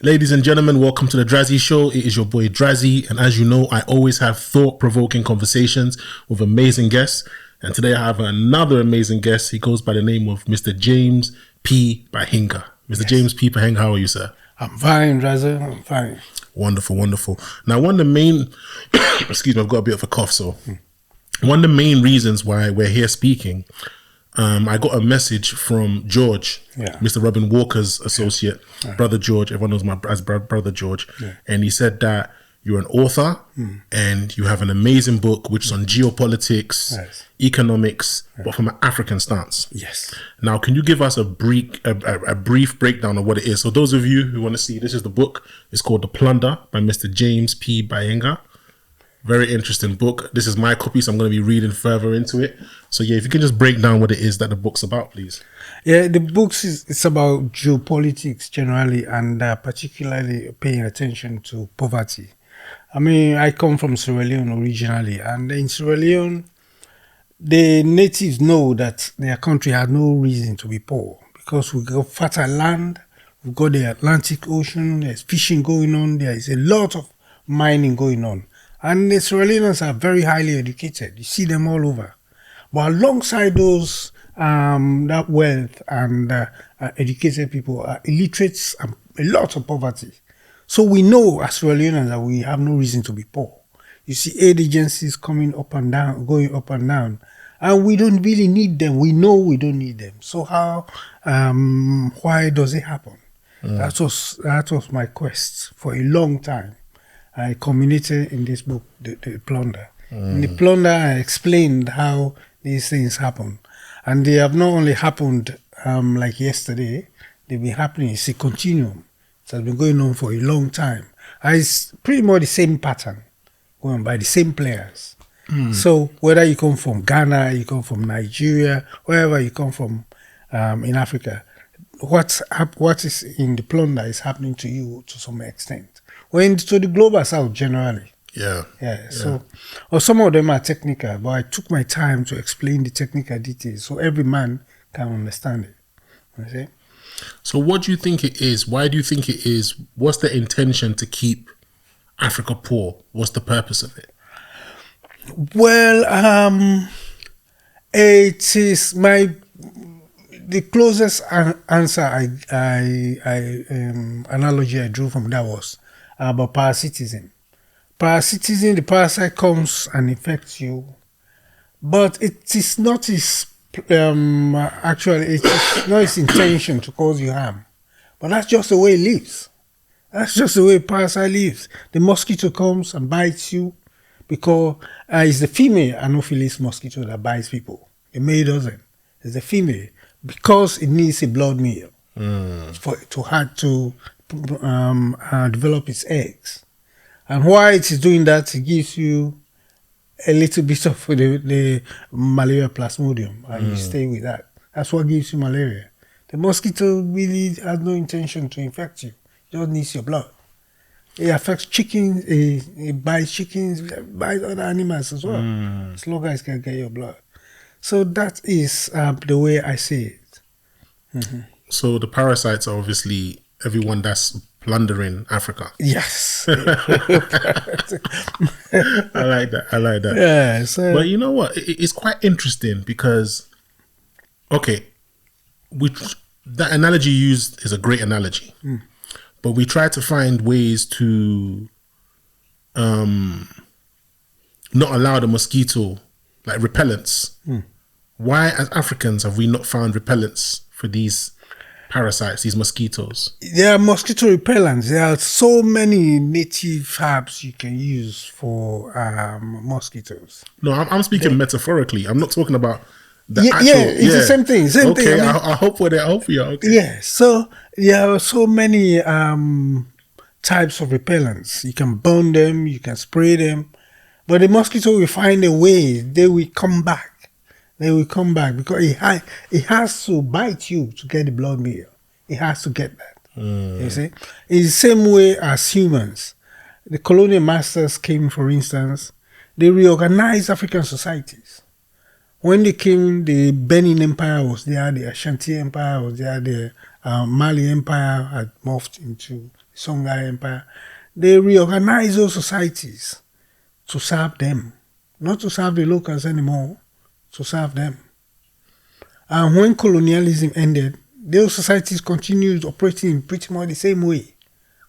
Ladies and gentlemen, welcome to the Drazzy Show. It is your boy Drazzy, and as you know, I always have thought-provoking conversations with amazing guests. And today I have another amazing guest. He goes by the name of Mr. James P. Baihinga. Mr. Yes. James P. Baihinga, how are you, sir? I'm fine, Drazzy. I'm fine. Wonderful, wonderful. Now, one of the main... excuse me, I've got a bit of a cough, so... One of the main reasons why we're here speaking... I got a message from George, Mr. Robin Walker's associate, Brother George. Everyone knows my as Brother George. And he said that you're an author and you have an amazing book which is on geopolitics, economics, but from an African stance. Yes. Now, can you give us a brief breakdown of what it is? So those of you who want to see, this is the book. It's called The Plunder by Mr. James P. Baihinga. Very interesting book. This is my copy, so I'm going to be reading further into it. So yeah, if you can just break down what it is that the book's about, please. Yeah, the book it's about geopolitics generally, and particularly paying attention to poverty. I mean, I come from Sierra Leone originally, and in Sierra Leone, the natives know that their country had no reason to be poor because we've got fertile land, we've got the Atlantic Ocean, there's fishing going on, there is a lot of mining going on. And the Sierra Leoneans are very highly educated. You see them all over. But alongside those, that wealth and educated people are illiterates and a lot of poverty. So we know as Sierra Leoneans that we have no reason to be poor. You see aid agencies coming up and down, going up and down. And we don't really need them. We know we don't need them. So why does it happen? That was my quest for a long time. I culminated in this book, the Plunder. In the Plunder, I explained how these things happen. And they have not only happened like yesterday, they've been happening. It's a continuum. It has been going on for a long time. And it's pretty much the same pattern, going by the same players. So whether you come from Ghana, you come from Nigeria, wherever you come from in Africa, what is in the Plunder is happening to you to some extent. To the global south generally. Yeah. So, or some of them are technical, but I took my time to explain the technical details so every man can understand it. You see? So what do you think it is? Why do you think it is? What's the intention to keep Africa poor? What's the purpose of it? Well, it is the closest answer analogy I drew from that was about parasitism. Parasitism, the parasite comes and infects you, but it is not its actually it is not its intention to cause you harm. But that's just the way it lives. That's just the way parasite lives. The mosquito comes and bites you because it's the female Anopheles mosquito that bites people. The male doesn't. It's the female because it needs a blood meal to develop its eggs. And why it is doing that, it gives you a little bit of the malaria plasmodium, and you stay with that. That's what gives you malaria. The mosquito really has no intention to infect you. It just needs your blood. It affects chickens, it bites chickens, it bites other animals as well. As long as it can get your blood. So that is the way I see it. So the parasites are obviously everyone that's plundering Africa. Yes. I like that. Yeah. So, but you know what? It's quite interesting because, okay, that analogy you used is a great analogy, but we try to find ways to not allow the mosquito, like repellents. Why, as Africans, have we not found repellents for these parasites, these mosquitoes? There are mosquito repellents. There are so many native herbs you can use for mosquitoes. No, I'm speaking metaphorically. I'm not talking about the actual... Yeah, it's the same thing. Same thing. Okay, I hope for that. I hope for you. Okay. Yeah, so there are so many types of repellents. You can burn them, you can spray them, but the mosquito will find a way. They will come back. They will come back because it has to bite you to get the blood meal. It has to get that. You see? It's the same way as humans. The colonial masters came, for instance, they reorganized African societies. When they came, the Benin Empire was there, the Ashanti Empire was there, the Mali Empire had morphed into Songhai Empire. They reorganized those societies to serve them, not to serve the locals anymore, to serve them. And when colonialism ended, those societies continued operating pretty much the same way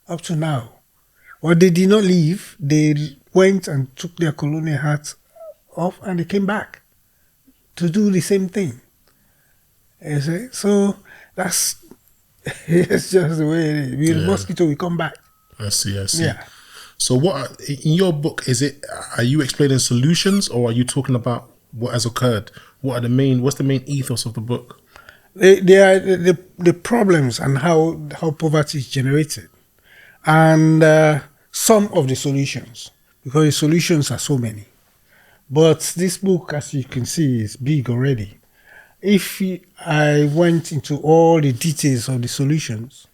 up to now. Well, they did not leave. They went and took their colonial hats off and they came back to do the same thing. You see? So that's it's just the way it is. With the mosquito, we come back. I see. Yeah. So what in your book are you explaining solutions or are you talking about what has occurred? What's the main ethos of the book? They are the problems and how poverty is generated. And some of the solutions, because the solutions are so many. But this book, as you can see, is big already. If I went into all the details of the solutions,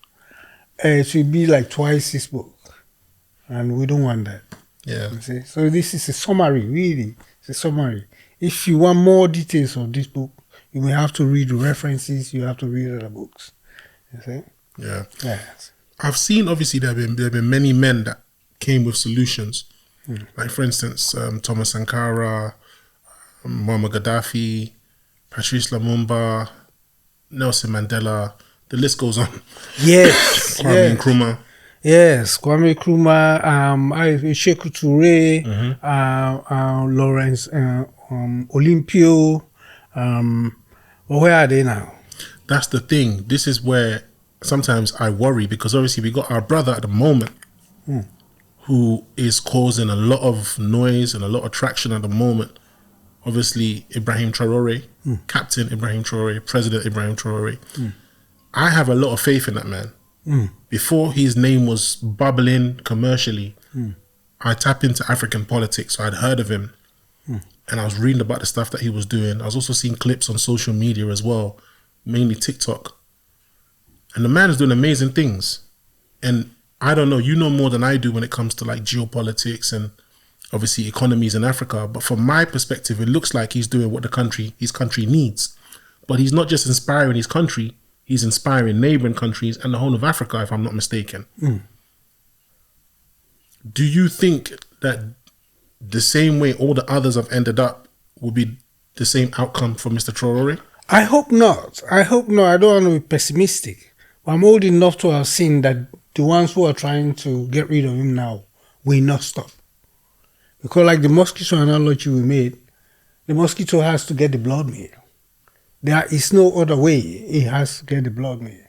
it would be like twice this book. And we don't want that. Yeah. You see? So this is a summary, really. It's a summary. If you want more details of this book, you may have to read the references, you have to read other books. You see? Yeah. Yes. I've seen, obviously, there have been many men that came with solutions. Like, for instance, Thomas Sankara, Muammar Gaddafi, Patrice Lumumba, Nelson Mandela, the list goes on. Yes. Kwame Nkrumah. Yes, Kwame Nkrumah, Sheku Toure, Lawrence Olympio. Where are they now? That's the thing. This is where sometimes I worry because obviously we got our brother at the moment who is causing a lot of noise and a lot of traction at the moment. Obviously, Ibrahim Traore, Captain Ibrahim Traore, President Ibrahim Traore. I have a lot of faith in that man. Before his name was bubbling commercially, I tapped into African politics, so I'd heard of him. And I was reading about the stuff that he was doing. I was also seeing clips on social media as well, mainly TikTok. And the man is doing amazing things. And I don't know, you know more than I do when it comes to like geopolitics and obviously economies in Africa. But from my perspective, it looks like he's doing what his country needs. But he's not just inspiring his country, he's inspiring neighboring countries and the whole of Africa, if I'm not mistaken. Do you think that the same way all the others have ended up will be the same outcome for Mr. Traore? I hope not. I hope not. I don't want to be pessimistic. But I'm old enough to have seen that the ones who are trying to get rid of him now will not stop. Because like the mosquito analogy we made, the mosquito has to get the blood meal. There is no other way. It has to get the blood meal.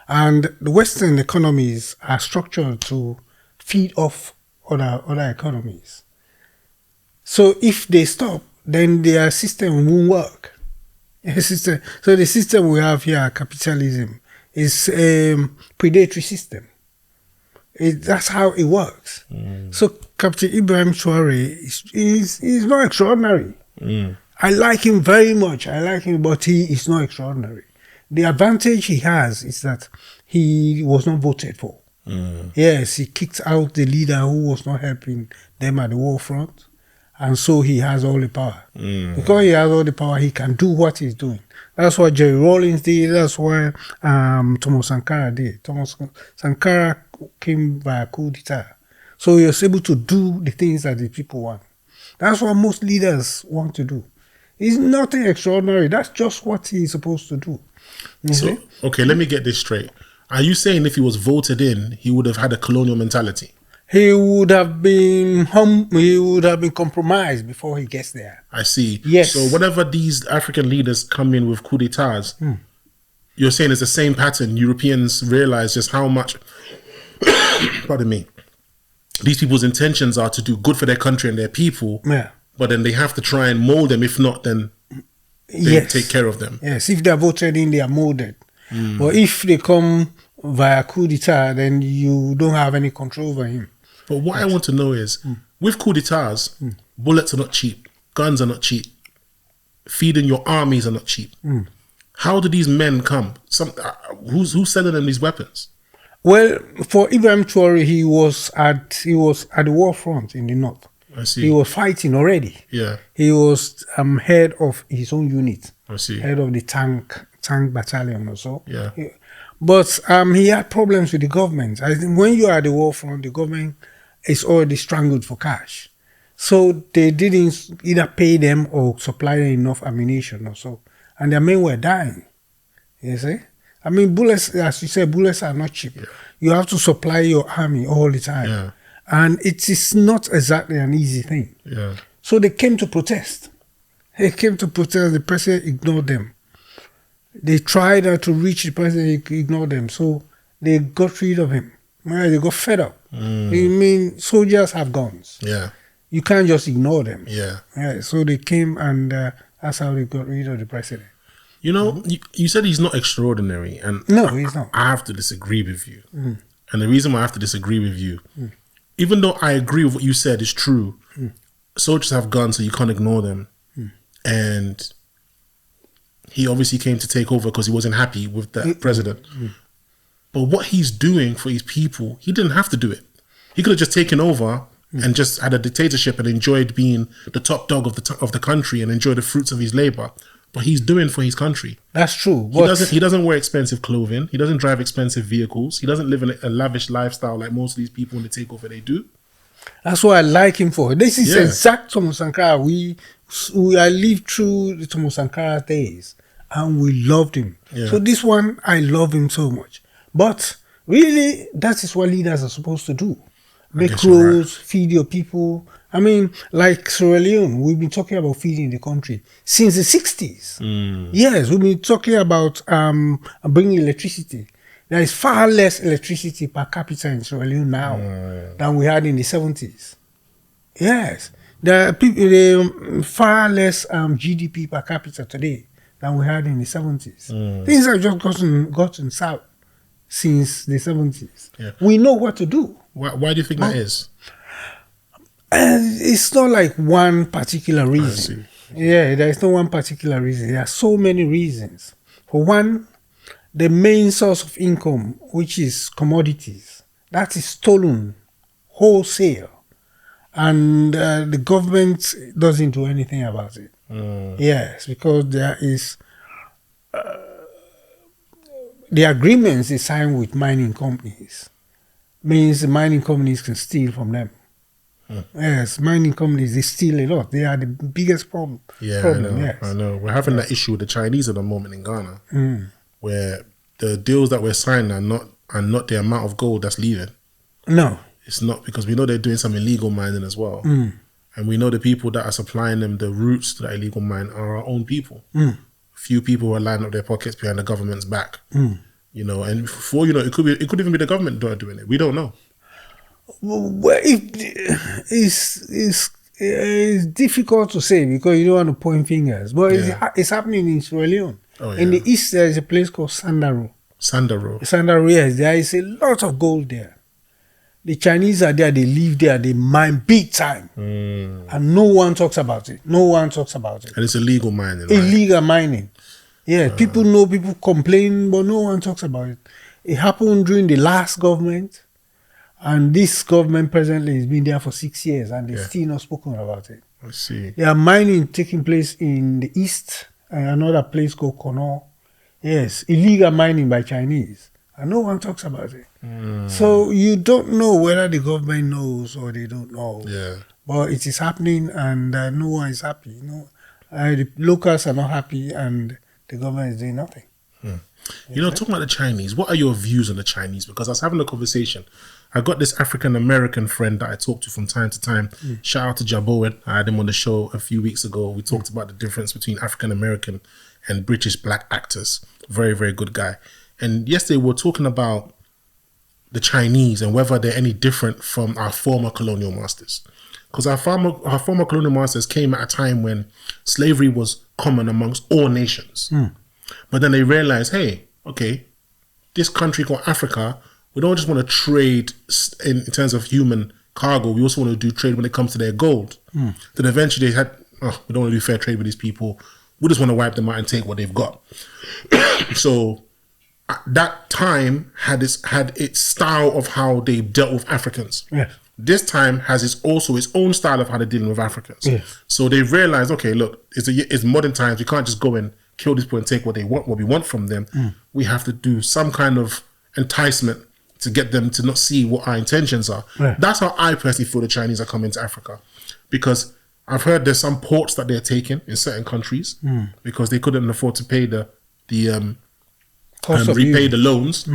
And the Western economies are structured to feed off other economies. So if they stop, then their system won't work. So the system we have here, capitalism, is a predatory system. That's how it works. So Captain Ibrahim Traore is not extraordinary. I like him very much. I like him, but he is not extraordinary. The advantage he has is that he was not voted for. Yes, he kicked out the leader who was not helping them at the war front. And so he has all the power. Because he has all the power, he can do what he's doing. That's what Jerry Rawlings did. That's what Thomas Sankara did. Thomas Sankara came by a coup d'etat. So he was able to do the things that the people want. That's what most leaders want to do. It's nothing extraordinary. That's just what he's supposed to do. So, okay, let me get this straight. Are you saying if he was voted in, he would have had a colonial mentality? He would have been compromised before he gets there. I see. Yes. So whenever these African leaders come in with coup d'etats, you're saying it's the same pattern. Europeans realize just how much, pardon me, these people's intentions are to do good for their country and their people. Yeah. But then they have to try and mold them. If not, then they take care of them. Yes. If they're voted in, they are molded. But if they come via coup d'etat, then you don't have any control over him. But what I want to know is, with coup d'etats, bullets are not cheap, guns are not cheap, feeding your armies are not cheap. How do these men come? Who's selling them these weapons? Well, for Ibrahim Traore, he was at the war front in the north. I see. He was fighting already. Yeah. He was head of his own unit. I see. Head of the tank battalion or so. Yeah. But he had problems with the government. I think when you are at the war front, the government is already strangled for cash. So they didn't either pay them or supply them enough ammunition or so. And their men were dying. You see? I mean, bullets, as you said, bullets are not cheap. Yeah. You have to supply your army all the time. Yeah. And it is not exactly an easy thing. Yeah. So they came to protest. They came to protest. The president ignored them. They tried to reach the president, he ignored them. So they got rid of him. They got fed up. I mean, soldiers have guns. Yeah. You can't just ignore them. Yeah. So they came and that's how they got rid of the president. You know, you said he's not extraordinary. And no, he's not. I have to disagree with you. And the reason why I have to disagree with you, even though I agree with what you said is true, soldiers have guns, so you can't ignore them. And he obviously came to take over because he wasn't happy with that president. But what he's doing for his people, he didn't have to do it. He could have just taken over and just had a dictatorship and enjoyed being the top dog of the country and enjoy the fruits of his labor. But he's doing for his country. That's true. He doesn't wear expensive clothing. He doesn't drive expensive vehicles. He doesn't live in a lavish lifestyle like most of these people when they take over, they do. That's what I like him for. This is exact Thomas Sankara. I lived through the Thomas Sankara days and we loved him. Yeah. So this one, I love him so much. But really, that is what leaders are supposed to do. Make clothes, feed your people. I mean, like Sierra Leone, we've been talking about feeding the country since the 60s. Yes, we've been talking about bringing electricity. There is far less electricity per capita in Sierra Leone now than we had in the 70s. Yes, there are far less GDP per capita today than we had in the 70s. Things have just gotten south since the 70s. Yeah. We know what to do. Why do you think that is? It's not like one particular reason. Yeah, there is no one particular reason. There are so many reasons. For one, the main source of income, which is commodities, that is stolen wholesale. And the government doesn't do anything about it. Yes, because there is... the agreements they sign with mining companies means the mining companies can steal from them. Yes, mining companies, they steal a lot. They are the biggest problem. Yeah, I know. We're having that issue with the Chinese at the moment in Ghana, where the deals that we're signing are not the amount of gold that's leaving. No. It's not, because we know they're doing some illegal mining as well. And we know the people that are supplying them the routes to that illegal mine are our own people. Few people who are lining up their pockets behind the government's back. You know, and before you know, it could even be the government doing it. We don't know. Well, it's difficult to say because you don't want to point fingers. But it's happening in Sierra Leone. In the east, there is a place called Sandaro. Sandaro, yes. There is a lot of gold there. The Chinese are there, they live there, they mine big time. And no one talks about it. And it's illegal mining. Illegal mining. Yeah, people know, people complain, but no one talks about it. It happened during the last government. And this government presently has been there for 6 years and they've still not spoken about it. I see. There are mining taking place in the east and another place called colonial. Yes, illegal mining by Chinese. And no one talks about it. So you don't know whether the government knows or they don't know. Yeah. But it is happening and no one is happy. The locals are not happy and the government is doing nothing. You know, talking about the Chinese, what are your views on the Chinese? Because I was having a conversation. I got this African-American friend that I talk to from time to time. Shout out to Jabowen. I had him on the show a few weeks ago. We talked about the difference between African-American and British black actors. Very, very good guy. And yesterday we were talking about the Chinese and whether they're any different from our former colonial masters. Because our former colonial masters came at a time when slavery was common amongst all nations. But then they realized, hey, okay, this country called Africa, we don't just want to trade in terms of human cargo. We also want to do trade when it comes to their gold. Then eventually they had, we don't want to do fair trade with these people. We just want to wipe them out and take what they've got. So that time had its style of how they dealt with Africans. Yes. This time has also its own style of how they're dealing with Africans. Yes. So they've realized, okay, look, it's modern times. We can't just go and kill these people and take what we want from them, we have to do some kind of enticement to get them to not see what our intentions are. Yeah. That's how I personally feel the Chinese are coming to Africa, because I've heard there's some ports that they're taking in certain countries because they couldn't afford to pay the repay the loans.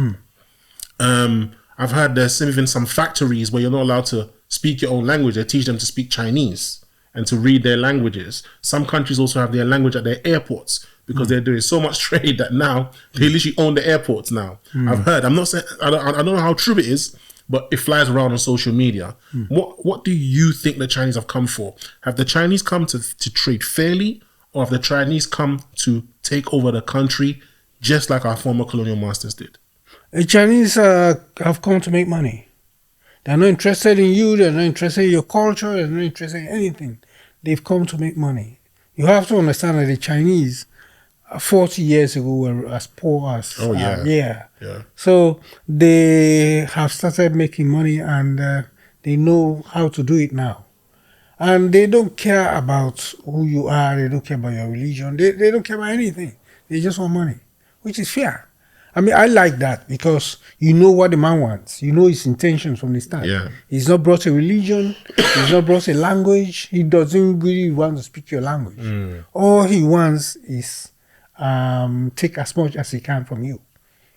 I've heard there's even some factories where you're not allowed to speak your own language. They teach them to speak Chinese and to read their languages. Some countries also have their language at their airports because they're doing so much trade that now they literally own the airports now. I've heard. I'm not saying I don't know how true it is, but it flies around on social media. What do you think the Chinese have come for? Have the Chinese come to trade fairly, or have the Chinese come to take over the country just like our former colonial masters did? The Chinese have come to make money. They're not interested in you. They're not interested in your culture. They're not interested in anything. They've come to make money. You have to understand that the Chinese 40 years ago were as poor as So they have started making money, and they know how to do it now. And they don't care about who you are. They don't care about your religion. They don't care about anything. They just want money, which is fair. I mean, I like that because you know what the man wants. You know his intentions from the start. Yeah. He's not brought a religion. He's not brought a language. He doesn't really want to speak your language. All he wants is take as much as he can from you.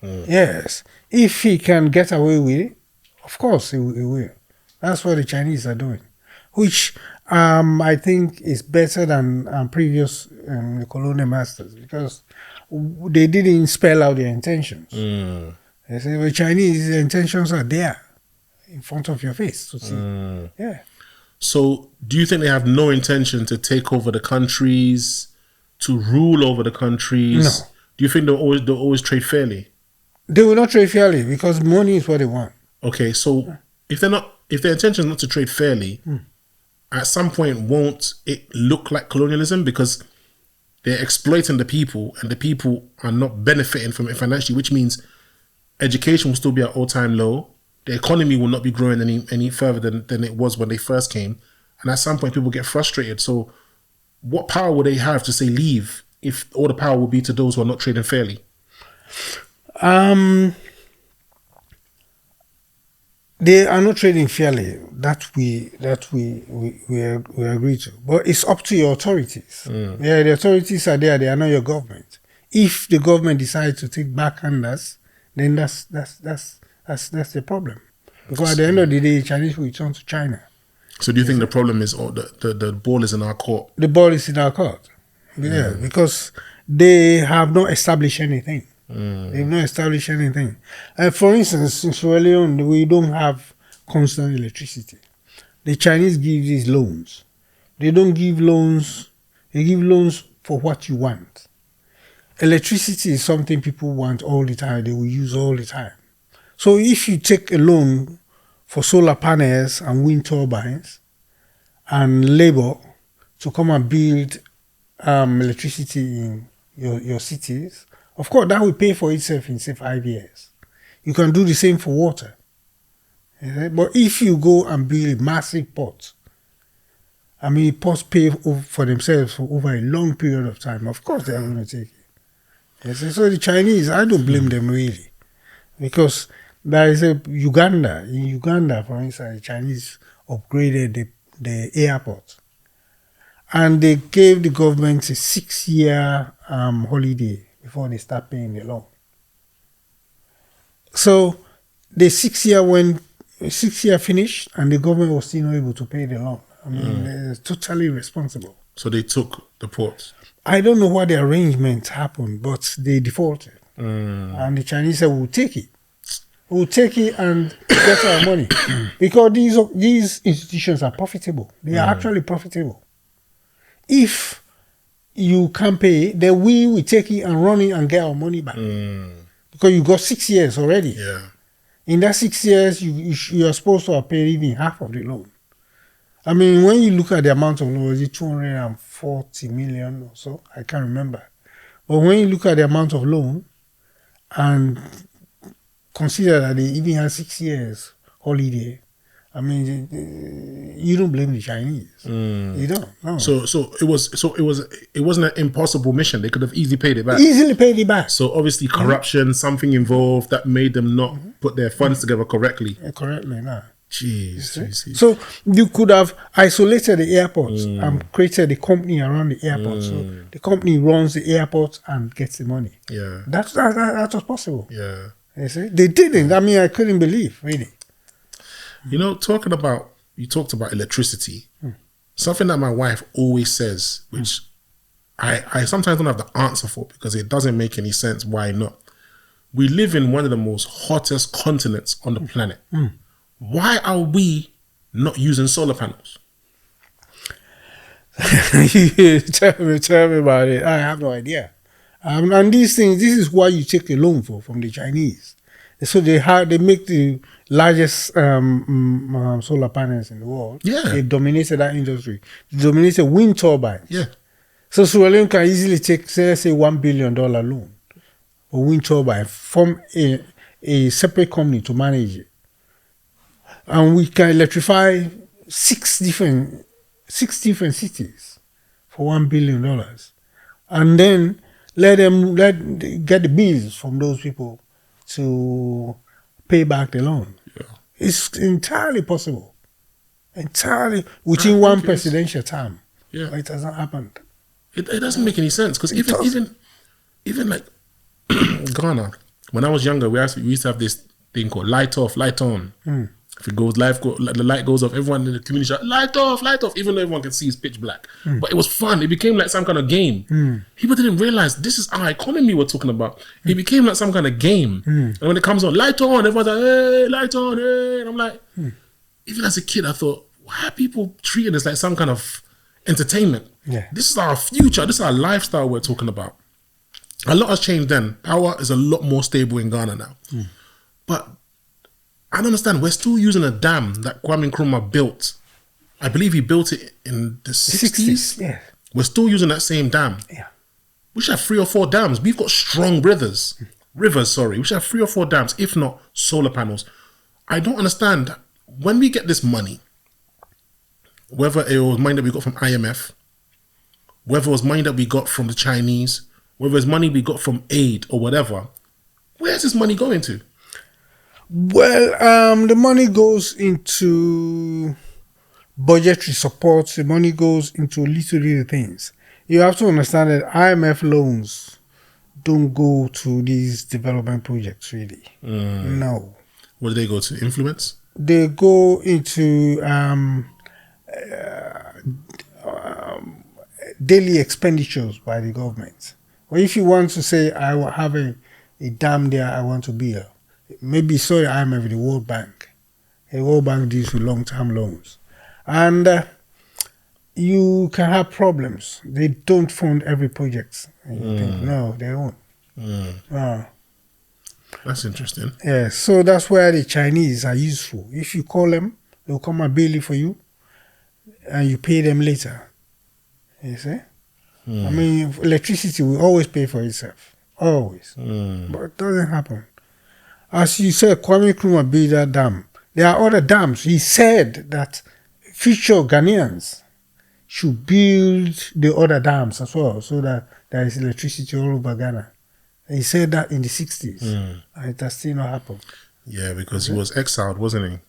Yes. If he can get away with it, of course he will. That's what the Chinese are doing, which I think is better than previous colonial masters, because they didn't spell out their intentions. They say, well, Chinese intentions are there in front of your face to see. Yeah. So do you think they have no intention to take over the countries, to rule over the countries? No. Do you think they'll always trade fairly? They will not trade fairly because money is what they want. Okay, so if their intention is not to trade fairly, at some point won't it look like colonialism, because they're exploiting the people and the people are not benefiting from it financially, which means education will still be at all-time low. The economy will not be growing any further than it was when they first came. And at some point people get frustrated. So what power would they have to say leave if all the power will be to those who are not trading fairly? They are not trading fairly. That we agree to. But it's up to your authorities. Yeah, the authorities are there. They are not your government. If the government decides to take backhanders, then that's the problem. Because at the end of the day, Chinese will return to China. So do you think the problem is the ball is in our court? The ball is in our court. Yeah, because they have not established anything. They've not established anything. For instance, in Sierra Leone, we don't have constant electricity. The Chinese give these loans. They don't give loans. They give loans for what you want. Electricity is something people want all the time. They will use all the time. So if you take a loan for solar panels and wind turbines and labor to come and build electricity in your cities, of course, that will pay for itself in, say, 5 years. You can do the same for water. But if you go and build a massive port, I mean, ports pay for themselves for over a long period of time. Of course, they are going to take it. So the Chinese, I don't blame them really. Because there is a Uganda. In Uganda, for instance, the Chinese upgraded the airport. And they gave the government a 6-year holiday before they start paying the loan. So the 6 year finished, and the government was still not able to pay the loan. I mean, they're totally responsible. So they took the ports. I don't know what the arrangement happened, but they defaulted. And the Chinese said, we'll take it. We'll take it and get our money. Because these institutions are profitable. They are actually profitable. If you can't pay, then we will take it and run it and get our money back. Because you got 6 years already. Yeah. In that 6 years, you are supposed to have paid even half of the loan. I mean, when you look at the amount of loan, was it 240 million or so? I can't remember. But when you look at the amount of loan and consider that they even had 6 years holiday I mean, you don't blame the Chinese. You don't. No. So it wasn't an impossible mission. They could have easily paid it back. Easily paid it back. So obviously corruption, something involved that made them not put their funds together correctly. Correctly, no. Jeez. So you could have isolated the airports and created a company around the airport. So the company runs the airport and gets the money. Yeah. That was possible. Yeah. You see? They didn't. I mean, I couldn't believe, really. You know, you talked about electricity. Something that my wife always says, which I sometimes don't have the answer for because it doesn't make any sense. Why not? We live in one of the most hottest continents on the planet. Why are we not using solar panels? Tell me about it. I have no idea. And these things, this is why you take a loan from the Chinese. So they make the largest solar panels in the world. Yeah. They dominated that industry. They dominated wind turbines. Yeah. So Sierra Leone can easily take, say $1 billion loan for wind turbine from a separate company to manage it. And we can electrify six different cities for $1 billion. And then get the bills from those people to pay back the loan. Yeah. It's entirely possible. Entirely within one presidential term. Yeah. It hasn't happened. It doesn't make any sense because even like Ghana, when I was younger, we used to have this thing called light off, light on. If it goes the light goes off, everyone in the community shout, light off, even though everyone can see it's pitch black. But it was fun. It became like some kind of game. People didn't realize this is our economy we're talking about. It became like some kind of game. And when it comes on, light on, everyone's like, hey, light on, hey. And I'm like, even as a kid, I thought, why are people treating this like some kind of entertainment? Yeah. This is our future. This is our lifestyle we're talking about. A lot has changed then. Power is a lot more stable in Ghana now. But I don't understand. We're still using a dam that Kwame Nkrumah built. I believe he built it in the 60s. Yeah. We're still using that same dam. Yeah. We should have 3 or 4 dams. We've got strong rivers. We should have 3 or 4 dams, if not solar panels. I don't understand. When we get this money, whether it was money that we got from IMF, whether it was money that we got from the Chinese, whether it's money we got from aid or whatever, where's this money going to? Well, the money goes into budgetary support. The money goes into little things. You have to understand that IMF loans don't go to these development projects, really. No. What do they go to? Influence? They go into daily expenditures by the government. Well, if you want to say, I will have a dam there I want to build, maybe sorry, IMF, the World Bank. The World Bank deals with long-term loans. And you can have problems. They don't fund every project. No, they won't. That's interesting. Yeah, so that's where the Chinese are useful. If you call them, they'll come and bill it for you, and you pay them later. You see? I mean, electricity will always pay for itself. Always. But it doesn't happen. As you said, Kwame Nkrumah built that dam. There are other dams. He said that future Ghanaians should build the other dams as well, so that there is electricity all over Ghana. He said that in the 60s. And it has still not happened. Yeah, because he was exiled, wasn't he?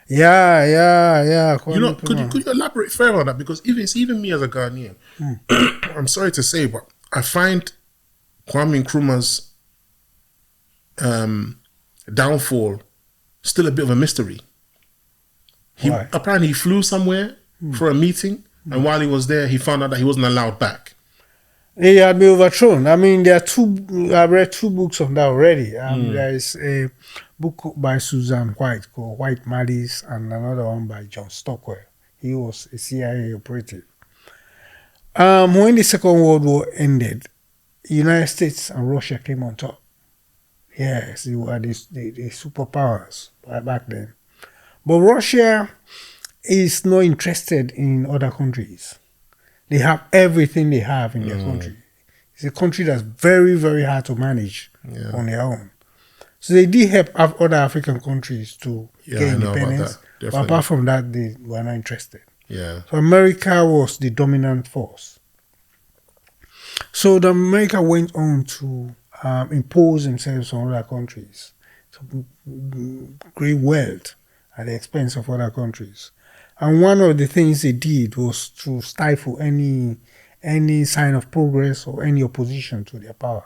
Yeah. You know, could you elaborate further on that? Because even me as a Ghanaian, I'm sorry to say, but I find Kwame Nkrumah's downfall still a bit of a mystery. Apparently he flew somewhere for a meeting, and while he was there, he found out that he wasn't allowed back. He had been overthrown. I mean, I've read 2 books on that already. There is a book by Susan White called White Malice, and another one by John Stockwell. He was a CIA operative. When the Second World War ended, the United States and Russia came on top. Yes, they were the superpowers back then. But Russia is not interested in other countries. They have everything they have in their country. It's a country that's very, very hard to manage on their own. So they did help other African countries to get independence. But apart from that, they were not interested. Yeah. So America was the dominant force. So the America went on to impose themselves on other countries, to create wealth at the expense of other countries. And one of the things they did was to stifle any sign of progress or any opposition to their power.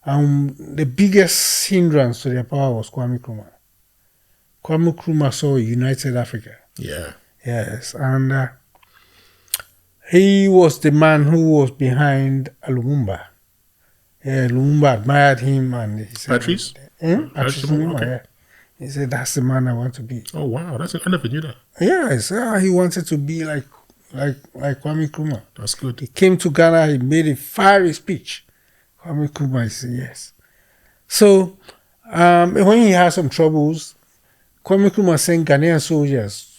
The biggest hindrance to their power was Kwame Nkrumah. Kwame Nkrumah saw a united Africa. Yeah. Yes, and he was the man who was behind Lumumba. Yeah, Lumumba admired him and he said, Patrice? Patrice Lumumba, okay. yeah. He said, that's the man I want to be. Oh, wow. I never knew that. Yes, he wanted to be like Kwame Nkrumah. That's good. He came to Ghana, he made a fiery speech. Kwame Nkrumah said yes. So, when he had some troubles, Kwame Nkrumah sent Ghanaian soldiers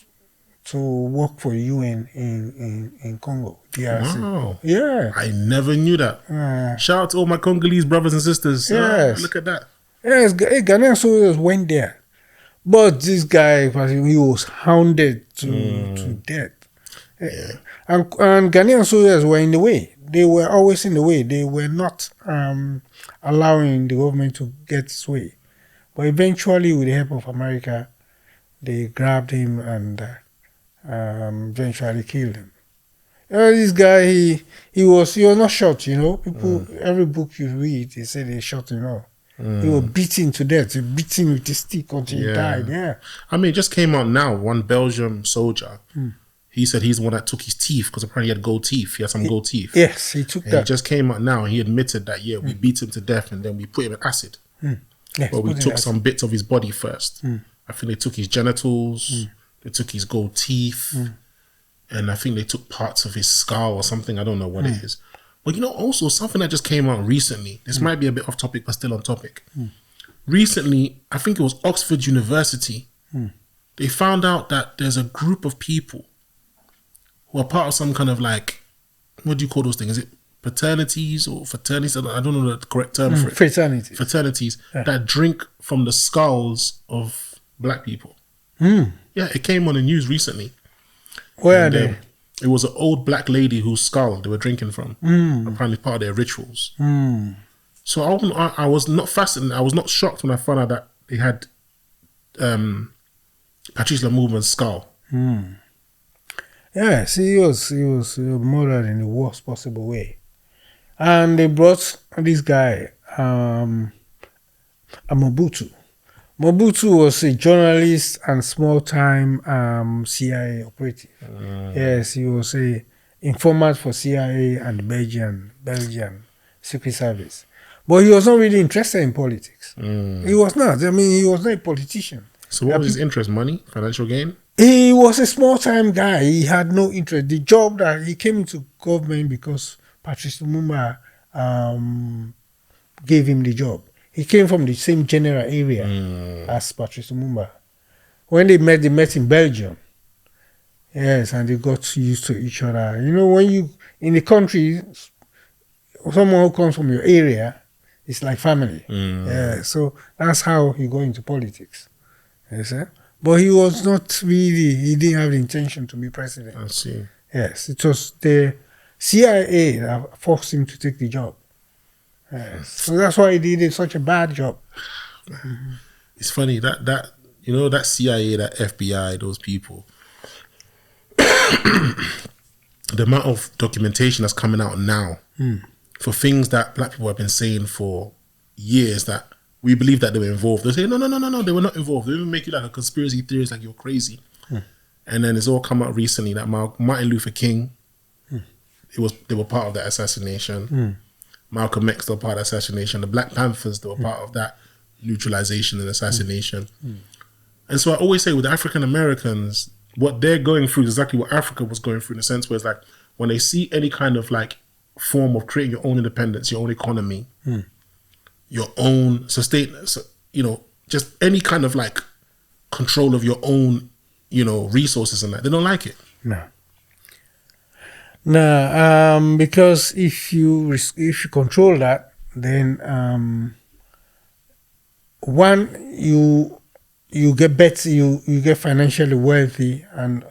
to work for UN in Congo, DRC. Wow. Yeah. I never knew that. Shout out to all my Congolese brothers and sisters. Yes. Look at that. Yes, Ghanaian soldiers went there. But this guy, he was hounded to death. Yeah. And Ghanaian soldiers were in the way. They were always in the way. They were not allowing the government to get its way. But eventually, with the help of America, they grabbed him and eventually killed him. This guy, he was not shot, People, every book you read, they say they shot him off. He was beaten to death. He beat him with a stick until he died. Yeah. I mean, it just came out now. One Belgian soldier, he said he's the one that took his teeth because apparently he had gold teeth. He had some gold teeth. Yes, he took that. It just came out now. He admitted that, we beat him to death and then we put him in acid. Yes, but we took some bits of his body first. I think they took his genitals, they took his gold teeth, and I think they took parts of his skull or something. I don't know what it is. But also something that just came out recently. This might be a bit off topic, but still on topic. Recently, I think it was Oxford University. They found out that there's a group of people who are part of some kind of what do you call those things? Is it paternities or fraternities? I don't know the correct term for it. Fraternities that drink from the skulls of black people. Yeah, it came on the news recently. Where are they? It was an old black lady whose skull they were drinking from. Apparently part of their rituals. So I was not fascinated. I was not shocked when I found out that they had Patrice Lumumba's skull. Yes, he was murdered in the worst possible way. And they brought this guy, Mobutu. Mobutu was a journalist and small-time CIA operative. Yes, he was a informant for CIA and Belgian Secret Service. But he was not really interested in politics. He was not. I mean, he was not a politician. So what was his interest? Money? Financial gain? He was a small-time guy. He had no interest. The job that he came into government because Patrice Lumumba gave him the job. He came from the same general area as Patrice Lumumba. When they met in Belgium. Yes, and they got used to each other. When you, in the country, someone who comes from your area, it's like family. Yeah, so that's how he got into politics. Yes, sir? But he was not really, he didn't have the intention to be president. I see. Yes, it was the CIA that forced him to take the job. Yes. So that's why he did such a bad job. It's funny that that CIA, that FBI, those people, the amount of documentation that's coming out now for things that black people have been saying for years that we believe that they were involved. They say no, they were not involved. They even make you like a conspiracy theorist, like you're crazy. And then it's all come out recently that Martin Luther King, they were part of that assassination. Malcolm X, they were part of the assassination. The Black Panthers, they were part of that neutralization and assassination. And so I always say with African Americans, what they're going through is exactly what Africa was going through, in a sense where it's like when they see any kind of form of creating your own independence, your own economy, your own sustenance, just any kind of control of your own, resources and that, they don't like it. No, because if you control that, then one, you you get better, you get financially wealthy, and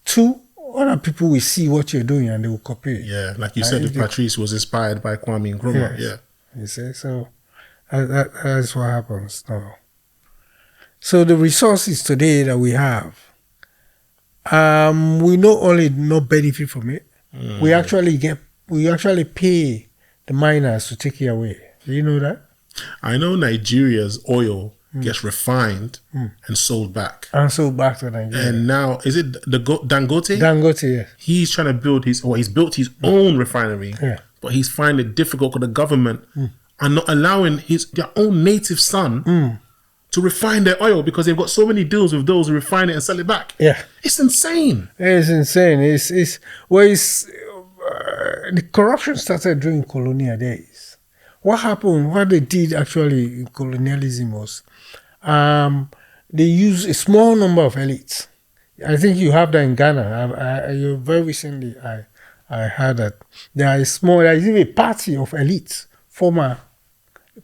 two, other people will see what you're doing and they will copy it. Yeah, like you said, the Patrice was inspired by Kwame Nkrumah. Yes. Yeah. You see, so that's what happens now. So the resources today that we have, we not only not benefit from it, we actually pay the miners to take it away. Do you know that? I know Nigeria's oil gets refined and sold back. And sold back to Nigeria. And now, is it the Dangote? Dangote, yes. He's trying to build he's built his own refinery, but he's finding it difficult because the government are not allowing their own native son to refine their oil because they've got so many deals with those who refine it and sell it back. Yeah. It's insane. It's insane. The corruption started during colonial days. What happened, what they did actually in colonialism was they used a small number of elites. I think you have that in Ghana. Very recently, I heard that there is even a party of elites, former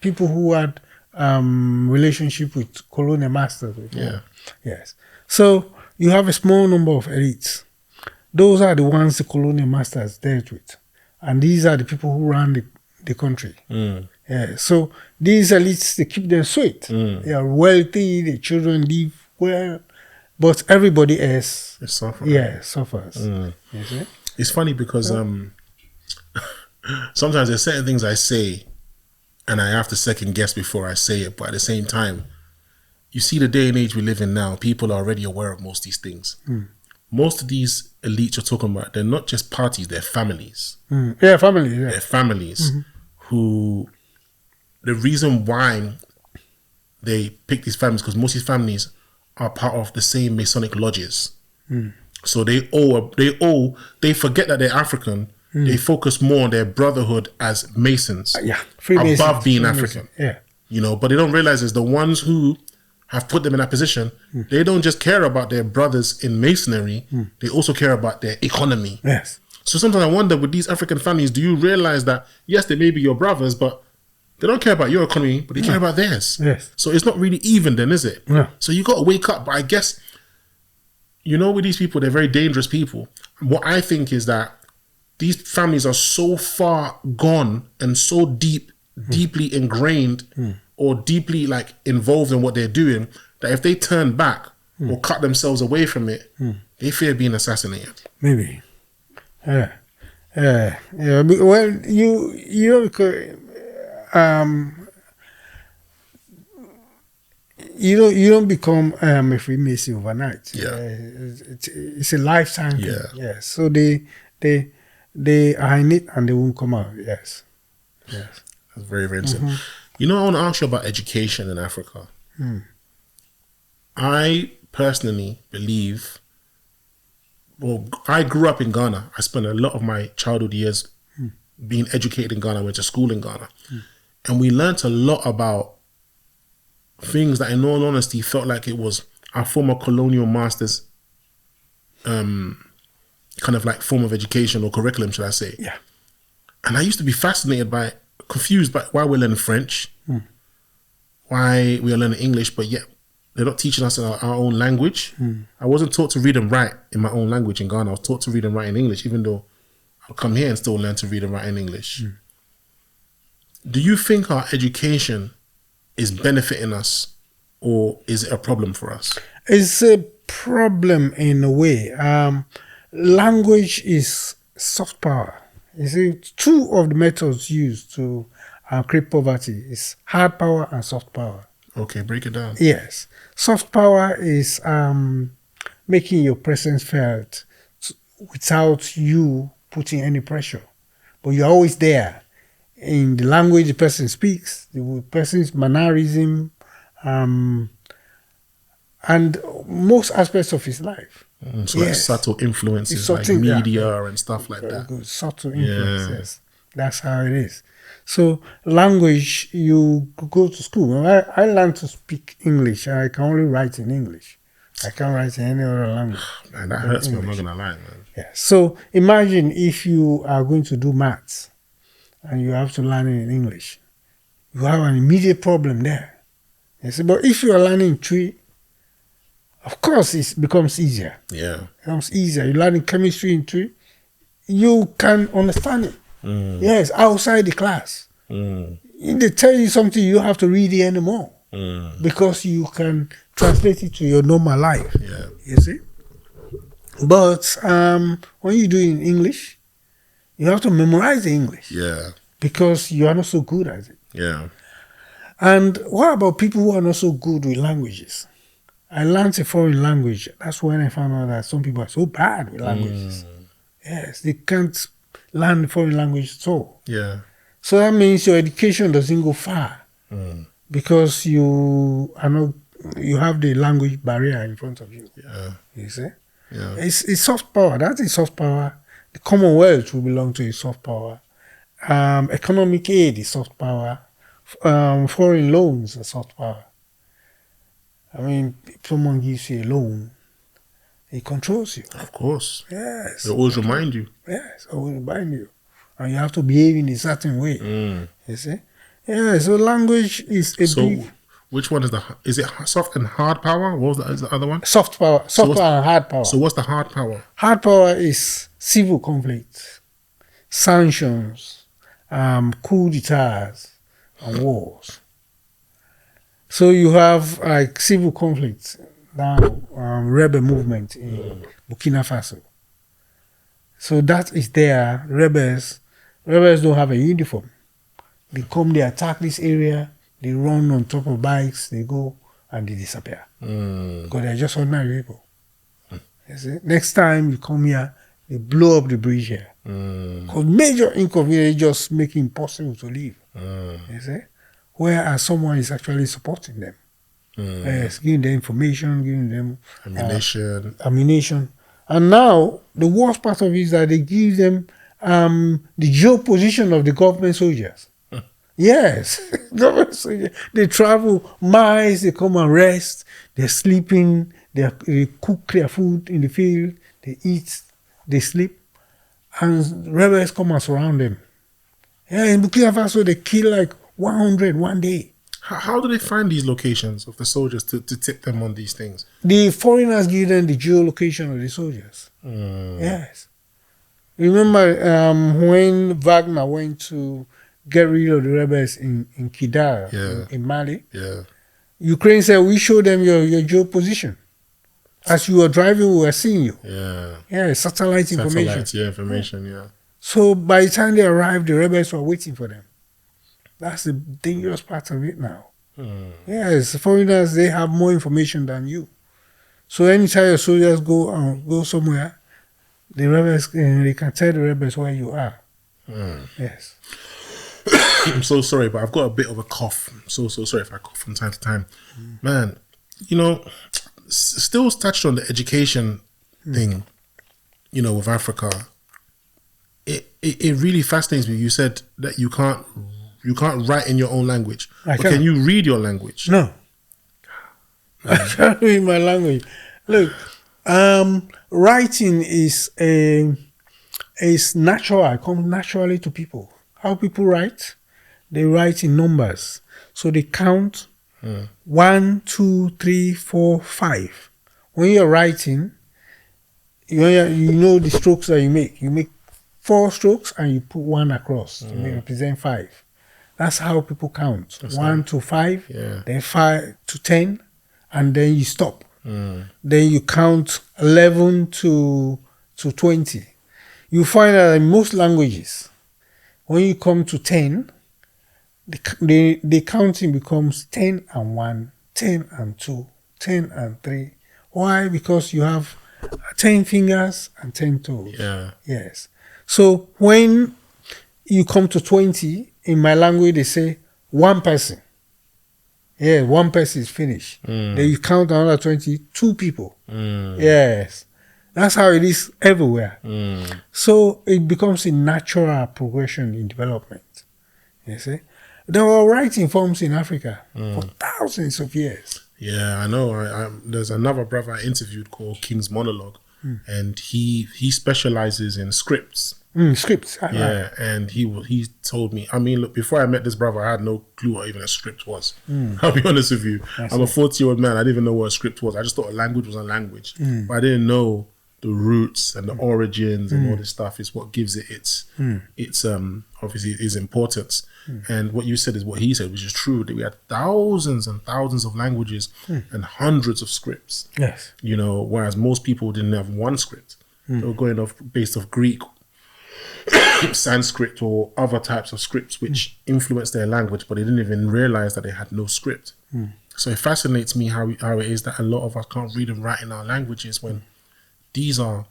people who had relationship with colonial masters. Yes. So you have a small number of elites. Those are the ones the colonial masters dealt with. And these are the people who ran the country. Yeah. So these elites, they keep them sweet. They are wealthy, the children live well, but everybody else suffers. You see? It's funny because sometimes there's certain things I say and I have to second guess before I say it, but at the same time, you see the day and age we live in now, people are already aware of most of these things. Most of these elites you're talking about, they're not just parties, they're families. Yeah, families. Yeah. They're families who, the reason why they pick these families, because most of these families are part of the same Masonic lodges. So they forget that they're African. They focus more on their brotherhood as Masons, above being African. Yeah. You know, but they don't realize it's the ones who have put them in that position. They don't just care about their brothers in Masonry, they also care about their economy. Yes. So sometimes I wonder with these African families, do you realize that, yes, they may be your brothers, but they don't care about your economy, but they care about theirs. Yes. So it's not really even then, is it? Yeah. So you got to wake up. But I guess, you know, with these people, they're very dangerous people. What I think is that these families are so far gone and so deeply ingrained or deeply like involved in what they're doing that if they turn back or cut themselves away from it, they fear being assassinated. Maybe. Yeah. Well, you don't become a Freemason overnight. Yeah. It's a lifetime thing. Yeah. So they are in it and they won't come out. Yes. That's very, very interesting. You know, I want to ask you about education in Africa. I personally believe, well, I grew up in Ghana. I spent a lot of my childhood years being educated in Ghana. I went to school in Ghana. And we learnt a lot about things that, in all honesty, felt like it was our former colonial masters' kind of like form of education or curriculum, should I say. Yeah. And I used to be confused by why we're learning French, why we are learning English, but yet they're not teaching us our own language. I wasn't taught to read and write in my own language in Ghana. I was taught to read and write in English, even though I'll come here and still learn to read and write in English. Do you think our education is benefiting us, or is it a problem for us? It's a problem in a way. Language is soft power. You see, two of the methods used to create poverty is hard power and soft power. Okay, break it down. Yes. Soft power is making your presence felt without you putting any pressure. But you're always there. In the language the person speaks, the person's mannerism, and most aspects of his life. So like subtle influences like media and stuff like that. Good. Subtle influences. That's how it is. So language, you go to school. I learned to speak English and I can only write in English. I can't write in any other language. Man, that hurts me, I'm not gonna lie, man. Yeah. So imagine if you are going to do maths and you have to learn it in English. You have an immediate problem there. You see, but if you are learning tree, Of course, it becomes easier. Yeah. It becomes easier. You learn chemistry into it, you can understand it. Yes, outside the class. If they tell you something, you don't have to read it anymore. Because you can translate it to your normal life. Yeah. You see? But when you do it in English, you have to memorize the English. Yeah. Because you are not so good at it. Yeah. And what about people who are not so good with languages? I learned a foreign language. That's when I found out that some people are so bad with languages. Yes, they can't learn the foreign language at all. Yeah. So that means your education doesn't go far because you have the language barrier in front of you. Yeah. You see? Yeah. It's soft power. That is soft power. The Commonwealth will belong to a soft power. Economic aid is soft power. Foreign loans are soft power. I mean, if someone gives you a loan, it controls you. Of course. Yes. They always remind you. Yes, I will remind you. And you have to behave in a certain way. You see? Yeah, so language is a big... Which one is it soft and hard power? What was the other one? Soft power. Soft power and hard power. So what's the hard power? Hard power is civil conflict, sanctions, coup d'etats, and wars. So you have like civil conflict now, rebel movement in Burkina Faso. So that is there. Rebels don't have a uniform. They come, they attack this area, they run on top of bikes, they go and they disappear. Because they're just ordinary people. You see? Next time you come here, they blow up the bridge here. Because major inconvenience just make it impossible to live. You see? Whereas someone is actually supporting them. Yes, giving them information, giving them ammunition. And now, the worst part of it is that they give them the geoposition of the government soldiers. Yes, government soldiers. They travel miles, they come and rest, they're sleeping, they cook their food in the field, they eat, they sleep, and rebels come and surround them. Yeah, in Burkina Faso, they kill like 100 one day. How do they find these locations of the soldiers to tip them on these things? The foreigners give them the geolocation of the soldiers. Yes. Remember when Wagner went to get rid of the rebels in Kidal, in Mali? Yeah. Ukraine said, we show them your geoposition. As you were driving, we were seeing you. Yeah. Yeah, satellite information. Information, yeah. So by the time they arrived, the rebels were waiting for them. That's the dangerous part of it now. Yes, foreigners, they have more information than you. So anytime your soldiers go somewhere, the rebels, they can tell the rebels where you are. Yes. I'm so sorry, but I've got a bit of a cough. I'm so sorry if I cough from time to time. Man, still touched on the education thing, with Africa. It really fascinates me. You said that you can't write in your own language. But can you read your language? No. I can't read my language. Look, writing is natural. It comes naturally to people. How people write? They write in numbers. So they count 1, 2, 3, 4, 5. When you're writing, you know the strokes that you make. You make 4 strokes and you put 1 across to represent 5. That's how people count. That's 1 to 5, then 5 to 10, and then you stop. Then you count 11 to 20. You find that in most languages, when you come to 10, the counting becomes 10 and 1, 10 and 2, 10 and 3. Why? Because you have 10 fingers and 10 toes. Yeah. Yes. So when you come to 20, in my language, they say 1 person. Yeah, 1 person is finished. Then you count another 20, 2 people. Yes. That's how it is everywhere. So it becomes a natural progression in development. You see? There were writing forms in Africa for thousands of years. Yeah, I know. There's another brother I interviewed called King's Monologue, and he specializes in scripts. Scripts. Yeah, and he told me. I mean, look, before I met this brother, I had no clue what even a script was. I'll be honest with you. I'm a 40-year-old man. I didn't even know what a script was. I just thought a language was a language, but I didn't know the roots and the origins and all this stuff is what gives it its obviously its importance. And what you said is what he said, which is true. That we had thousands and thousands of languages and hundreds of scripts. Yes. You know, whereas most people didn't have one script. They were going off based off Greek, Sanskrit, or other types of scripts which influenced their language, but they didn't even realize that they had no script. So it fascinates me how it is that a lot of us can't read and write in our languages when these are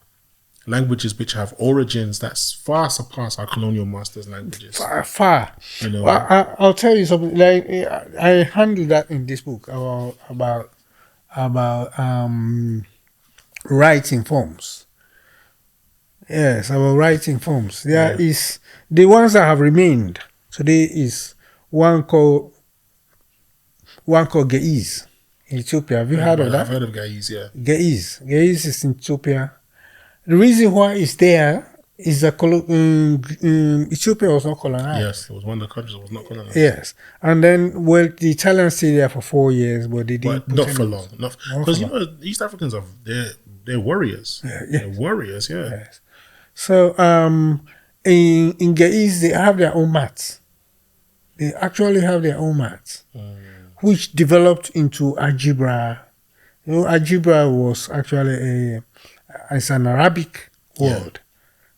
languages which have origins that far surpass our colonial masters' languages. Far. You know, I'll tell you something. Like I handle that in this book about writing forms. Yes, about writing forms. There is the ones that have remained today is one called Ge'ez in Ethiopia. Have you heard of that? I've heard of Ge'ez, yeah. Ge'ez is in Ethiopia. The reason why it's there is that Ethiopia was not colonized. Yes, it was one of the countries that was not colonized. Yes, and then the Italians stayed there for 4 years, but they didn't. Not for long. Because you know, East Africans they're warriors. Yeah, they're warriors. Yeah. Yes. So in Ge'ez they have their own mats. They actually have their own mats, which developed into algebra. You know, algebra was actually it's an Arabic word.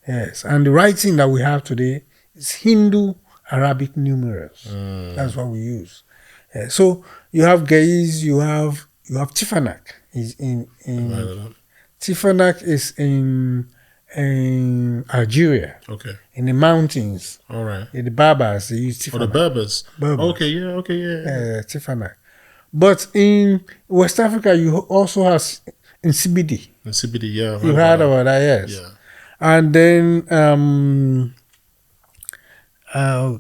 Yes, and the writing that we have today is Hindu Arabic numerals. That's what we use. So you have Ge'ez, you have Tifanak. Is in Tifanak is in Algeria. Okay. In the mountains. All right. In the Berbers, they use Tifanak. Oh, the Berbers. Okay, yeah. Tifanak. But in West Africa, you also have in CBD. In CBD, yeah. You heard about that, yes. Yeah. And then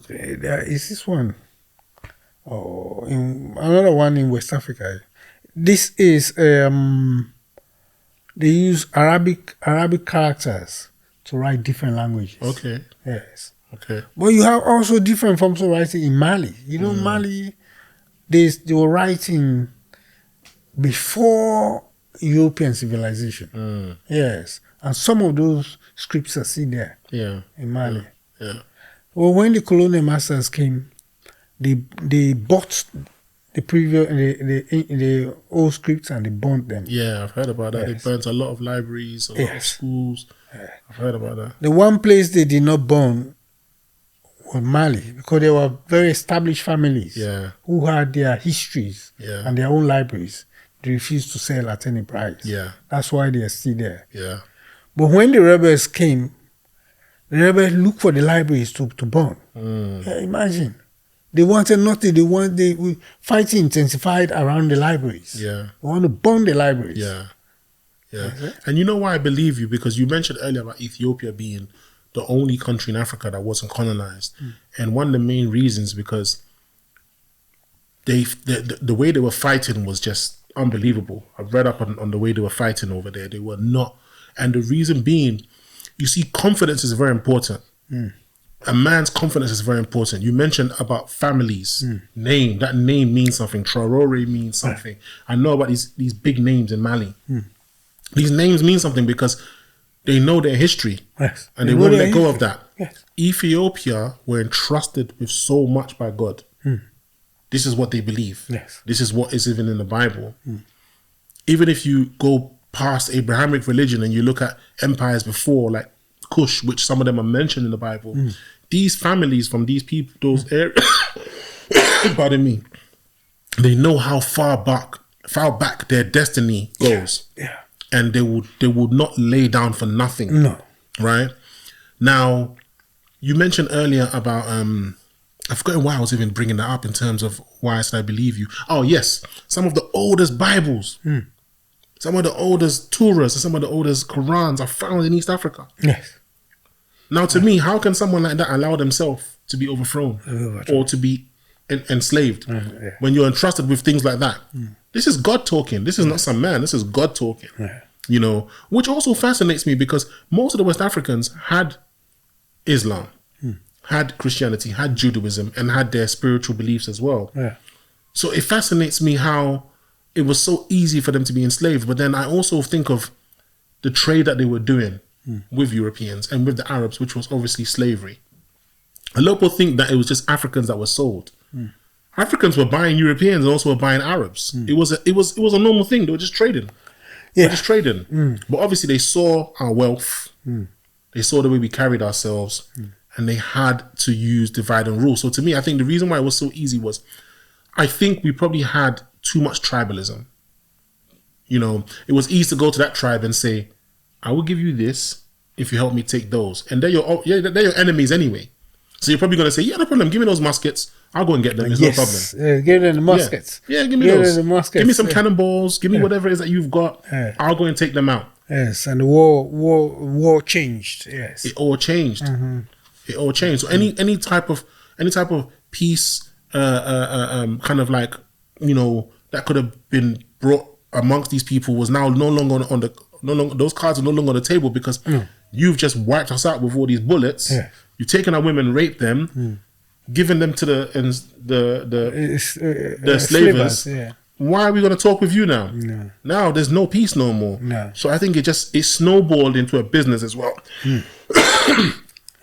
there is this one. Another one in West Africa. This is they use Arabic characters to write different languages. Okay. Yes. Okay. But you have also different forms of writing in Mali. You know, Mali, they were writing before European civilization. Yes. And some of those scripts are still there. Yeah. In Mali. Yeah. Well, when the colonial masters came, they bought the previous the old scripts and they burnt them. Yeah, I've heard about that. Yes. They burnt a lot of libraries, a lot of schools. I've heard about that. The one place they did not burn was Mali, because they were very established families who had their histories and their own libraries. They refused to sell at any price. Yeah. That's why they are still there. Yeah. But when the rebels came, the rebels looked for the libraries to burn. Yeah, imagine. They wanted nothing. The fighting intensified around the libraries. Yeah. They want to burn the libraries. Yeah. Yeah. And you know why I believe you? Because you mentioned earlier about Ethiopia being the only country in Africa that wasn't colonized. And one of the main reasons because the way they were fighting was just unbelievable. I've read up on the way they were fighting over there. They were not. And the reason being, you see, confidence is very important. A man's confidence is very important. You mentioned about families. Name. That name means something. Traore means something. I know about these big names in Mali. These names mean something because they know their history. Yes. And they won't let go of that. Yes. Ethiopia were entrusted with so much by God. This is what they believe. Yes. This is what is even in the Bible. Even if you go past Abrahamic religion and you look at empires before, like Kush, which some of them are mentioned in the Bible, these families from these people, those areas, pardon me, they know how far back their destiny goes. Yeah. And they would not lay down for nothing. No. Right? Now, you mentioned earlier about I've forgotten why I was even bringing that up in terms of why I said I believe you. Oh yes, some of the oldest Bibles, some of the oldest Torahs, and some of the oldest Qurans are found in East Africa. Yes. Now, to me, how can someone like that allow themselves to be overthrown or to be enslaved when you're entrusted with things like that? This is God talking. This is not some man. This is God talking. You know, which also fascinates me because most of the West Africans had Islam, had Christianity, had Judaism, and had their spiritual beliefs as well. Yeah. So it fascinates me how it was so easy for them to be enslaved. But then I also think of the trade that they were doing with Europeans and with the Arabs, which was obviously slavery. A lot of people think that it was just Africans that were sold. Africans were buying Europeans and also were buying Arabs. It was a normal thing. They were just trading. They were just trading. But obviously they saw our wealth. They saw the way we carried ourselves, and they had to use divide and rule. So to me, I think the reason why it was so easy was, I think we probably had too much tribalism. You know, it was easy to go to that tribe and say, I will give you this if you help me take those. And they're your enemies anyway. So you're probably going to say, yeah, no problem. Give me those muskets. I'll go and get them. There's no problem. Give them the muskets. Yeah, give me those. Give me some cannonballs. Give me whatever it is that you've got. I'll go and take them out. Yes, and the war changed. Yes, it all changed. It all changed. So any type of peace, kind of like, you know, that could have been brought amongst these people was now no longer those cards are no longer on the table, because you've just wiped us out with all these bullets. You've taken our women, raped them, given them to the slavers. Why are we going to talk with you now? Now there's no peace no more. So I think it snowballed into a business as well.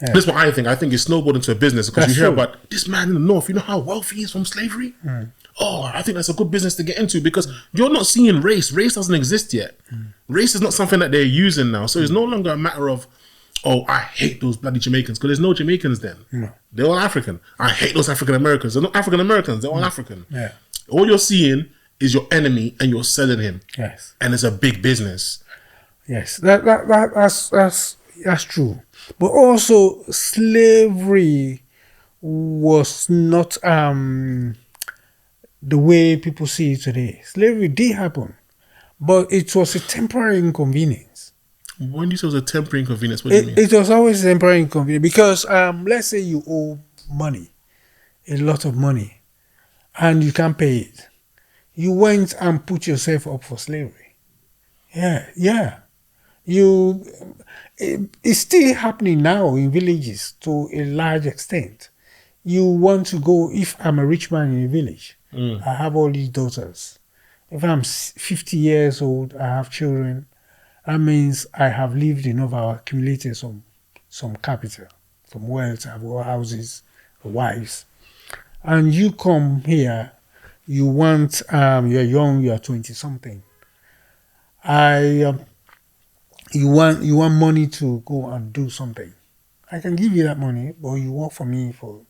That's what I think. I think it snowballed into a business, because you hear about this man in the north. You know how wealthy he is from slavery? Oh, I think that's a good business to get into, because you're not seeing race. Race doesn't exist yet. Race is not something that they're using now. So it's no longer a matter of, oh, I hate those bloody Jamaicans, because there's no Jamaicans then. They're all African. I hate those African Americans. They're not African Americans. They're all African. All you're seeing is your enemy, and you're selling him. And it's a big business. That's true. But also, slavery was not the way people see it today. Slavery did happen, but it was a temporary inconvenience. When you say it was a temporary inconvenience, what do you mean? It was always a temporary inconvenience, because let's say you owe money, a lot of money, and you can't pay it. You went and put yourself up for slavery. It's still happening now in villages to a large extent. You want to go, if I'm a rich man in a village, I have all these daughters. If I'm 50 years old, I have children. That means I have lived enough, I've accumulated some capital, some wealth, I have houses, wives. And you come here, you want, you're young, you're 20-something. You want money to go and do something. I can give you that money, but you work for me for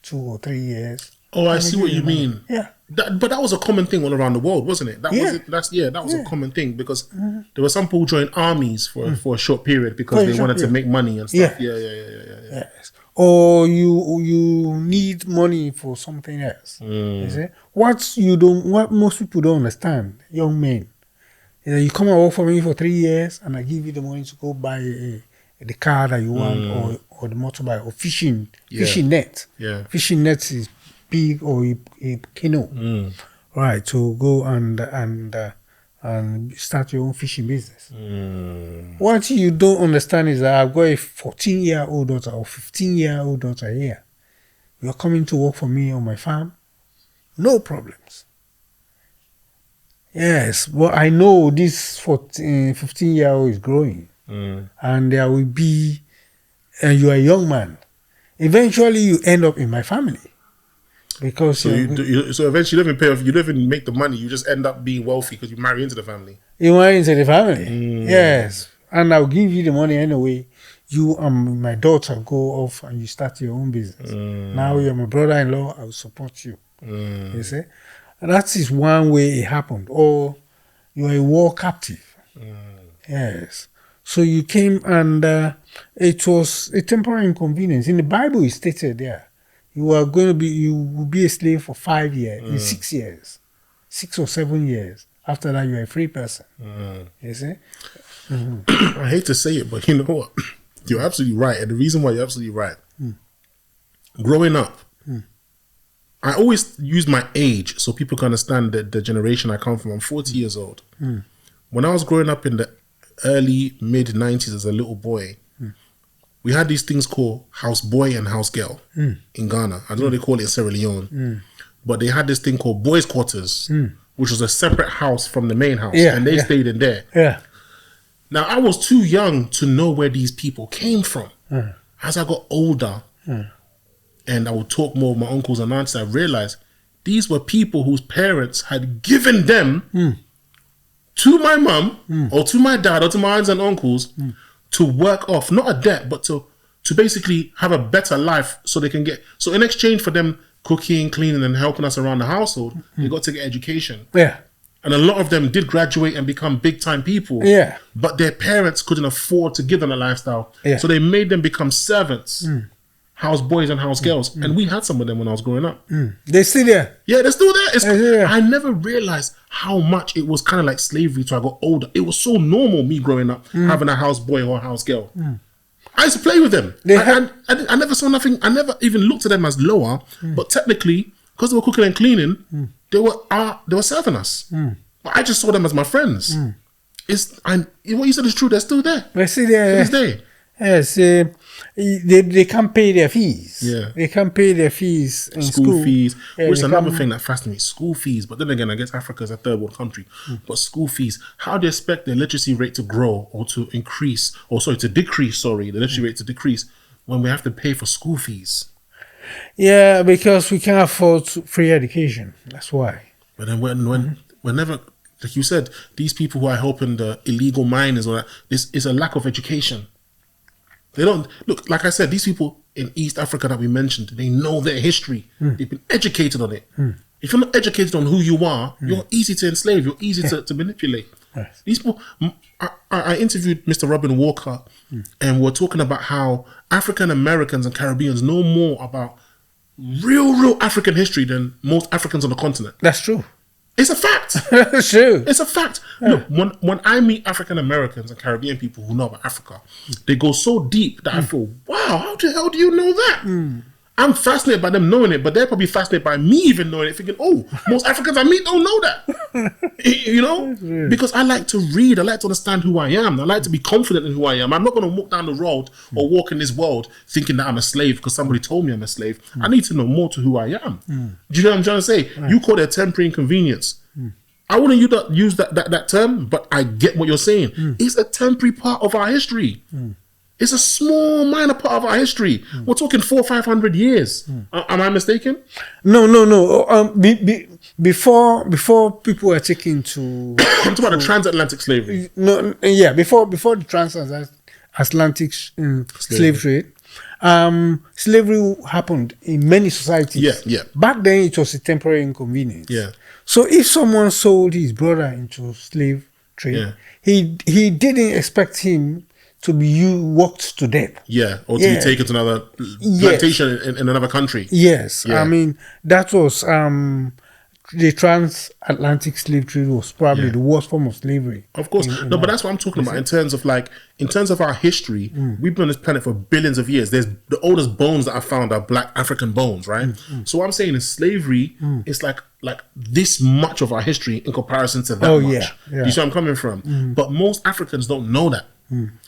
2 or 3 years. Oh, I see what you mean. But that was a common thing all around the world, wasn't it? That was a common thing, because there were some people who joined armies for a short period because they wanted to make money and stuff. Yes. Or you need money for something else. You see? What most people don't understand, young men, you come and work for me for 3 years, and I give you the money to go buy the car that you want, or the motorbike, or fishing net. Fishing net is big, or a canoe, right? To go and start your own fishing business. What you don't understand is that I've got a 14-year-old daughter or 15-year-old daughter here. You're coming to work for me on my farm, no problems. Yes, but I know this 15-year-old is growing, and there will be, and you're a young man. Eventually, you end up in my family, because so eventually you don't even pay off. You don't even make the money. You just end up being wealthy because you marry into the family. You marry into the family, yes, and I'll give you the money anyway. You and my daughter go off and you start your own business. Now you're my brother-in-law. I will support you. You see. That is one way it happened. Or you're a war captive. Yes. So you came, and it was a temporary inconvenience. In the Bible, it stated there, you will be a slave for 5 years, in 6 years, 6 or 7 years. After that, you're a free person. You see? I hate to say it, but you know what? You're absolutely right. And the reason why you're absolutely right, growing up, I always use my age so people can understand the generation I come from. I'm 40 years old. When I was growing up in the early, mid-90s as a little boy, we had these things called house boy and house girl in Ghana. I don't know what they call it in Sierra Leone. But they had this thing called boys' quarters, which was a separate house from the main house. And they stayed in there. Now, I was too young to know where these people came from. As I got older, and I would talk more with my uncles and aunts, I realized these were people whose parents had given them to my mum or to my dad or to my aunts and uncles to work off, not a debt, but to basically have a better life so they can get... So in exchange for them cooking, cleaning and helping us around the household, they got to get education. And a lot of them did graduate and become big-time people. But their parents couldn't afford to give them a lifestyle. So they made them become servants. House boys and house girls. And we had some of them when I was growing up. They're still there? Yeah, they're still there. I never realized how much it was kind of like slavery till I got older. It was so normal, me growing up, having a house boy or a house girl. I used to play with them. I never saw nothing. I never even looked at them as lower. But technically, because they were cooking and cleaning, they were serving us. But I just saw them as my friends. What you said is true. They're still there. They're still there. To this day. Yes, they can't pay their fees. They can't pay their fees in school fees, which is another thing that fascinates me. School fees, but then again, I guess Africa is a third world country. But school fees, how do you expect the literacy rate to grow or to increase, to decrease? The literacy rate to decrease when we have to pay for school fees. Yeah, because we can't afford free education. That's why. But then whenever, like you said, these people who are helping the illegal miners, this is a lack of education. They don't look, like I said, these people in East Africa that we mentioned, they know their history. They've been educated on it. If you're not educated on who you are, you're easy to enslave. You're easy to manipulate. These people. I interviewed Mr. Robin Walker, and we're talking about how African Americans and Caribbeans know more about real African history than most Africans on the continent. That's true. It's a fact. It's true. It's a fact. Look, when I meet African Americans and Caribbean people who know about Africa, they go so deep that I feel, wow, how the hell do you know that? I'm fascinated by them knowing it, but they're probably fascinated by me even knowing it, thinking, oh, most Africans I meet don't know that. You know? Because I like to read. I like to understand who I am. I like to be confident in who I am. I'm not going to walk down the road or walk in this world thinking that I'm a slave because somebody told me I'm a slave. I need to know more to who I am. Do you know what I'm trying to say? You call it a temporary inconvenience. I wouldn't use that term, but I get what you're saying. It's a temporary part of our history. It's a small, minor part of our history. We're talking 400-500 years. Am I mistaken? No. Before people were taken to... I'm talking about the transatlantic slavery. Before the transatlantic slave trade, slavery happened in many societies. Back then, it was a temporary inconvenience. So if someone sold his brother into slave trade, he didn't expect him to be worked to death. Or to be taken to another plantation in another country. I mean, that was the transatlantic slave trade was probably the worst form of slavery. Of course. But that's what I'm talking about in terms of our history. We've been on this planet for billions of years. There's the oldest bones that I found are black African bones, right? So what I'm saying is slavery is like this much of our history in comparison to that much. You see where I'm coming from? But most Africans don't know that.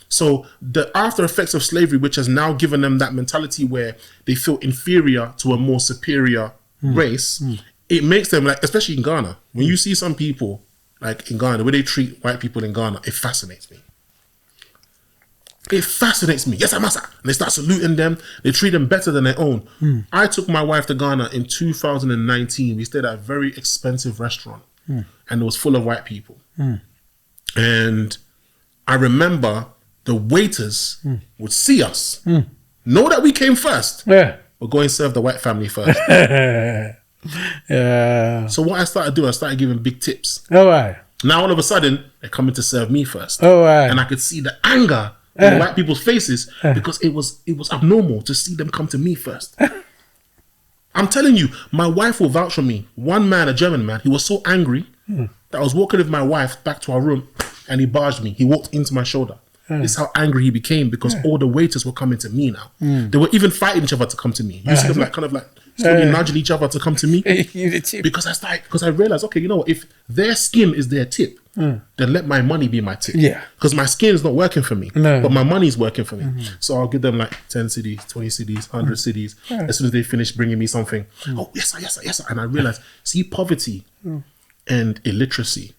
So the after effects of slavery, which has now given them that mentality where they feel inferior to a more superior race, it makes them like, especially in Ghana, when you see some people like in Ghana, the way they treat white people in Ghana, it fascinates me. It fascinates me. Yes, massa. And they start saluting them. They treat them better than their own. I took my wife to Ghana in 2019. We stayed at a very expensive restaurant and it was full of white people. And I remember the waiters would see us, know that we came first, but go and serve the white family first. So what I started doing, I started giving big tips. Now all of a sudden, they're coming to serve me first. And I could see the anger on the white people's faces because it was abnormal to see them come to me first. I'm telling you, my wife will vouch for me. One man, a German man, he was so angry that I was walking with my wife back to our room and he barged me. He walked into my shoulder. This is how angry he became because all the waiters were coming to me now. They were even fighting each other to come to me. You see them like kind of like slowly nudging each other to come to me. The tip. Because I realized, okay, you know what? If their skin is their tip, then let my money be my tip. Yeah. Because my skin is not working for me, No. but my money is working for me. So I'll give them like 10 cedis, 20 cedis, 100 cedis. As soon as they finish bringing me something, oh, yes, sir, yes, sir, yes, sir. And I realized, see, poverty and illiteracy,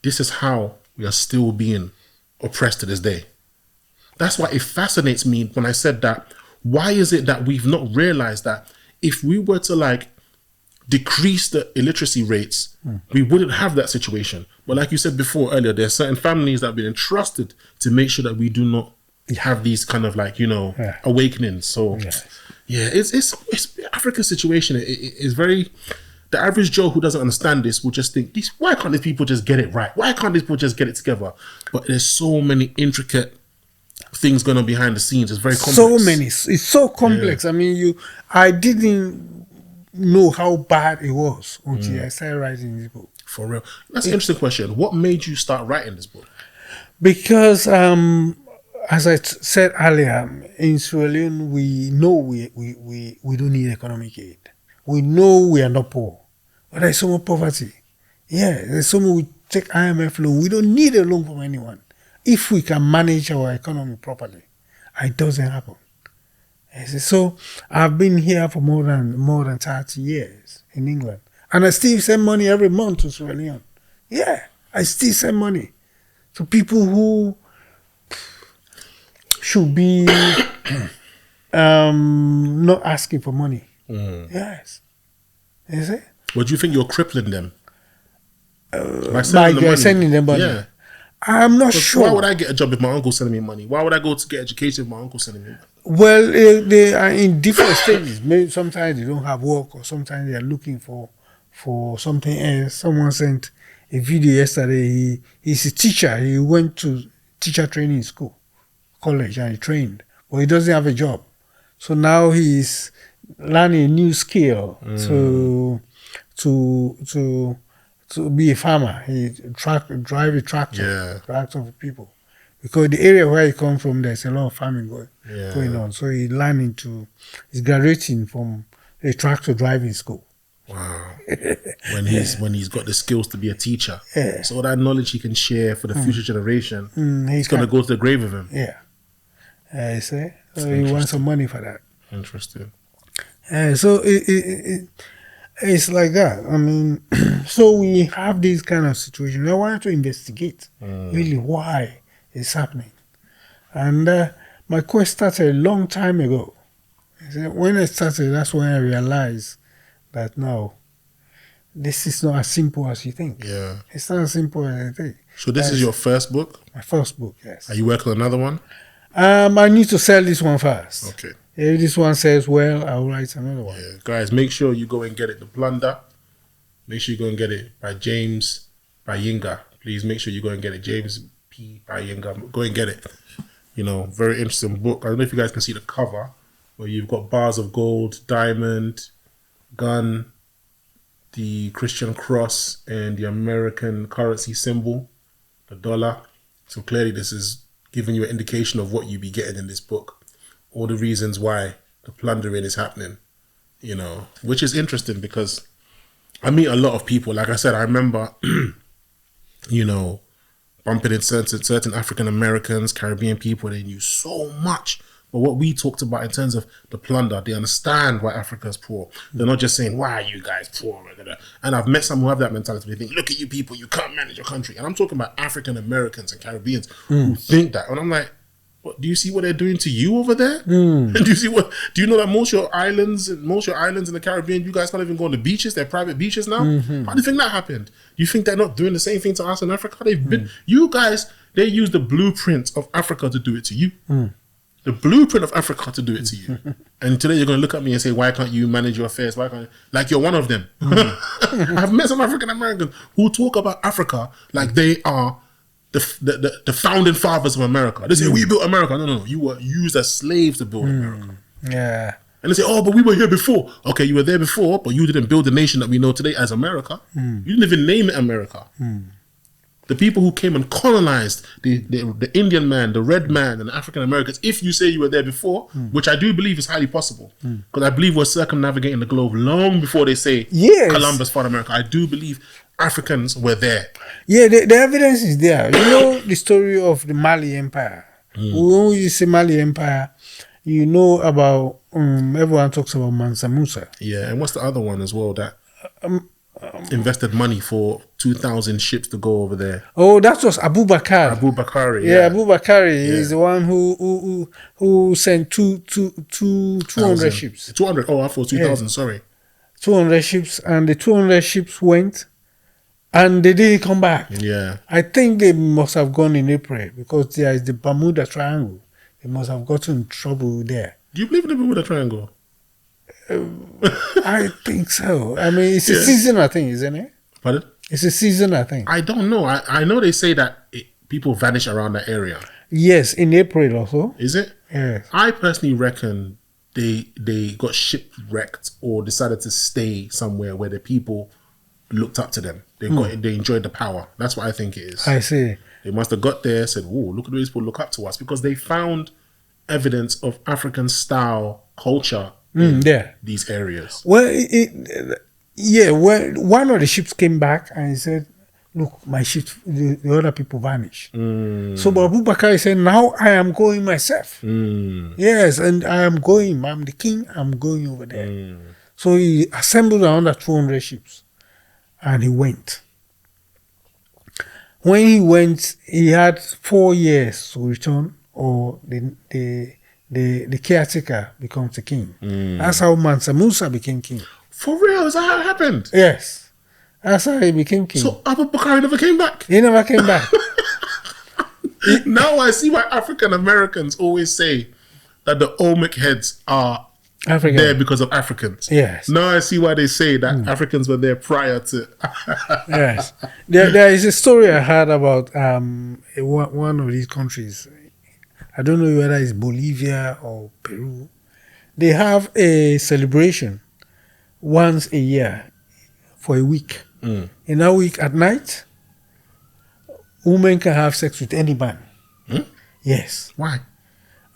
this is how we are still being oppressed to this day. That's why it fascinates me when I said that. Why is it that we've not realized that if we were to like decrease the illiteracy rates, we wouldn't have that situation? But like you said before earlier, there are certain families that have been entrusted to make sure that we do not have these kind of like, you know, awakenings. So it's Africa's situation is very. The average Joe who doesn't understand this will just think, why can't these people just get it right? Why can't these people just get it together? But there's so many intricate things going on behind the scenes. It's very complex. So many. It's so complex. I mean, I didn't know how bad it was until I started writing this book. For real. That's an interesting question. What made you start writing this book? Because, as I said earlier, in Sierra Leone, we know we don't need economic aid. We know we are not poor. But there's so much poverty. Yeah, there's so much. We take IMF loan. We don't need a loan from anyone. If we can manage our economy properly, it doesn't happen. So I've been here for more than 30 years in England, and I still send money every month to Sierra Leone. Yeah, I still send money to people who should be not asking for money. Yes, is it? What do you think you're crippling them? By sending them money. Yeah. I'm not sure. Why would I get a job if my uncle's sending me money? Why would I go to get education if my uncle's sending me money? Well, they are in different stages. Maybe sometimes they don't have work, or sometimes they are looking for something else. Someone sent a video yesterday. He's a teacher. He went to teacher training school, college, and he trained, but he doesn't have a job. So now he's learning a new skill to be a farmer. He drive a tractor for people. Because the area where he comes from, there's a lot of farming going on. So he's graduating from a tractor driving school. Wow. when he's got the skills to be a teacher. Yeah. So all that knowledge he can share for the future generation, he's going to go to the grave with him. Yeah. You see? So he wants some money for that. Interesting. So it's like that. I mean, so we have this kind of situation. I wanted to investigate really why it's happening. And my quest started a long time ago. When I started, that's when I realized that no, this is not as simple as you think. Yeah. It's not as simple as I think. So this is your first book? My first book, yes. Are you working on another one? I need to sell this one first. Okay. If this one says well, I'll write another one. Yeah. Guys, make sure you go and get it. The Plunder. Make sure you go and get it by James Baihinga. Please make sure you go and get it. James P. Baihinga. Go and get it. You know, very interesting book. I don't know if you guys can see the cover, where you've got bars of gold, diamond, gun, the Christian cross, and the American currency symbol, the dollar. So clearly this is giving you an indication of what you be getting in this book. All the reasons why the plundering is happening, you know, which is interesting because I meet a lot of people. Like I said, I remember, you know, bumping into certain African Americans, Caribbean people. They knew so much. But what we talked about in terms of the plunder, they understand why Africa is poor. They're not just saying, why are you guys poor? And I've met some who have that mentality. They think, look at you people, you can't manage your country. And I'm talking about African Americans and Caribbeans who think that. And I'm like, what, do you see what they're doing to you over there? And do you know that most of your islands in the Caribbean, you guys can't even go on the beaches? They're private beaches now. How do you think that happened? Do you think they're not doing the same thing to us in Africa? They've been, you guys, they use the blueprint of Africa to do it to you. The blueprint of Africa to do it to you. And today you're going to look at me and say, why can't you manage your affairs? Why can't you? Like you're one of them. I've met some African Americans who talk about Africa like they are the founding fathers of America. They say, we built America. No. You were used as slaves to build America. Yeah. And they say, oh, but we were here before. Okay, you were there before, but you didn't build the nation that we know today as America. You didn't even name it America. The people who came and colonized the Indian man, the red man, and the African Americans, if you say you were there before, which I do believe is highly possible, because I believe we're circumnavigating the globe long before they say Columbus found America. I do believe Africans were there. Yeah, the evidence is there. You know the story of the Mali Empire. When you say Mali Empire, you know about, everyone talks about Mansa Musa. Yeah, and what's the other one as well that invested money for 2,000 ships to go over there? Oh, that was Abu Bakr. Abu Bakr, yeah. Abu Bakr is the one who sent 200 ships. 200, I thought 2,000, sorry. 200 ships, and the 200 ships went, and they didn't come back. Yeah. I think they must have gone in April, because there is the Bermuda Triangle. They must have gotten in trouble there. Do you believe in the Bermuda Triangle? I think so. I mean, it's a seasonal thing, isn't it? Pardon? It's a seasonal thing. I don't know. I know they say that people vanish around that area. Yes, in April also. Is it? Yes. I personally reckon they got shipwrecked or decided to stay somewhere where the people looked up to them. They enjoyed the power. That's what I think it is. I see. They must have got there, said, "Whoa, look at these people look up to us," because they found evidence of African style culture in these areas. Well, one of the ships came back and he said, "Look, my ship, the other people vanished." So Abu Bakr said, "Now I am going myself." Yes, and I am going. I'm the king. I'm going over there. So he assembled around 200 ships, and he went. When he went, he had 4 years to return, or the caretaker becomes the king. That's how Mansa Musa became king. For real? Is that how it happened? Yes. That's how he became king. So Abu Bakr never came back? He never came back. Now I see why African Americans always say that the Olmec heads are there because of Africans. Yes. Now I see why they say that Africans were there prior to... Yes. There is a story I heard about one of these countries. I don't know whether it's Bolivia or Peru. They have a celebration once a year for a week. In that week at night, women can have sex with any man. Yes. Why?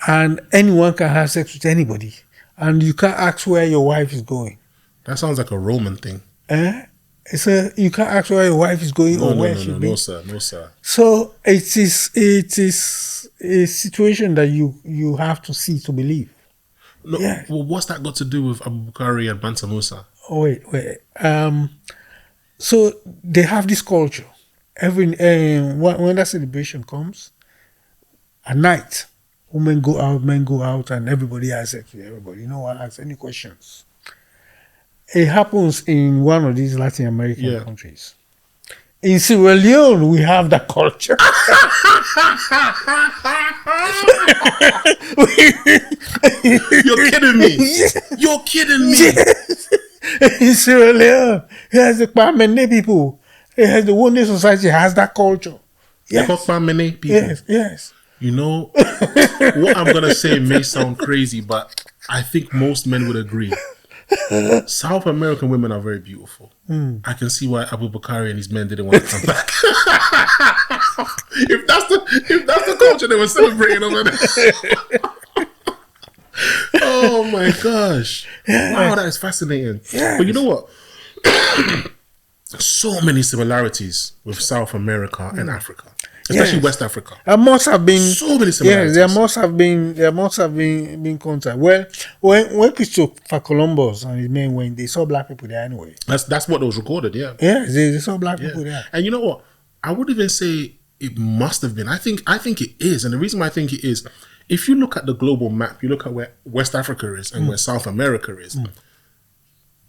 And anyone can have sex with anybody. And you can't ask where your wife is going. That sounds like a Roman thing. You can't ask where your wife is going or where she's been. No, sir. So it is a situation that you have to see to believe. No, well, what's that got to do with Abu Bakr and Mansa Musa? Oh, wait. So they have this culture. When that celebration comes, at night, women go out, men go out, and everybody has sex with everybody. No one asks any questions. It happens in one of these Latin American countries. In Sierra Leone, we have that culture. You're kidding me. You're kidding me. Yes. In Sierra Leone, it has the Kwame people. It has the One Day Society has that culture. Yes. They're called Kwame people. Yes. You know, what I'm going to say may sound crazy, but I think most men would agree. South American women are very beautiful. I can see why Abu Bakr and his men didn't want to come back. if that's the culture they were celebrating over there. Oh my gosh. Wow, that is fascinating. Yes. But you know what? So many similarities with South America and Africa. Especially West Africa. There must have been so many similarities. Yes, there must have been contact. Well, when Christopher Columbus and his men went, they saw black people there anyway. That's what was recorded, yeah. Yes, they saw black people there. And you know what? I wouldn't even say it must have been. I think it is. And the reason why I think it is, if you look at the global map, you look at where West Africa is and where South America is.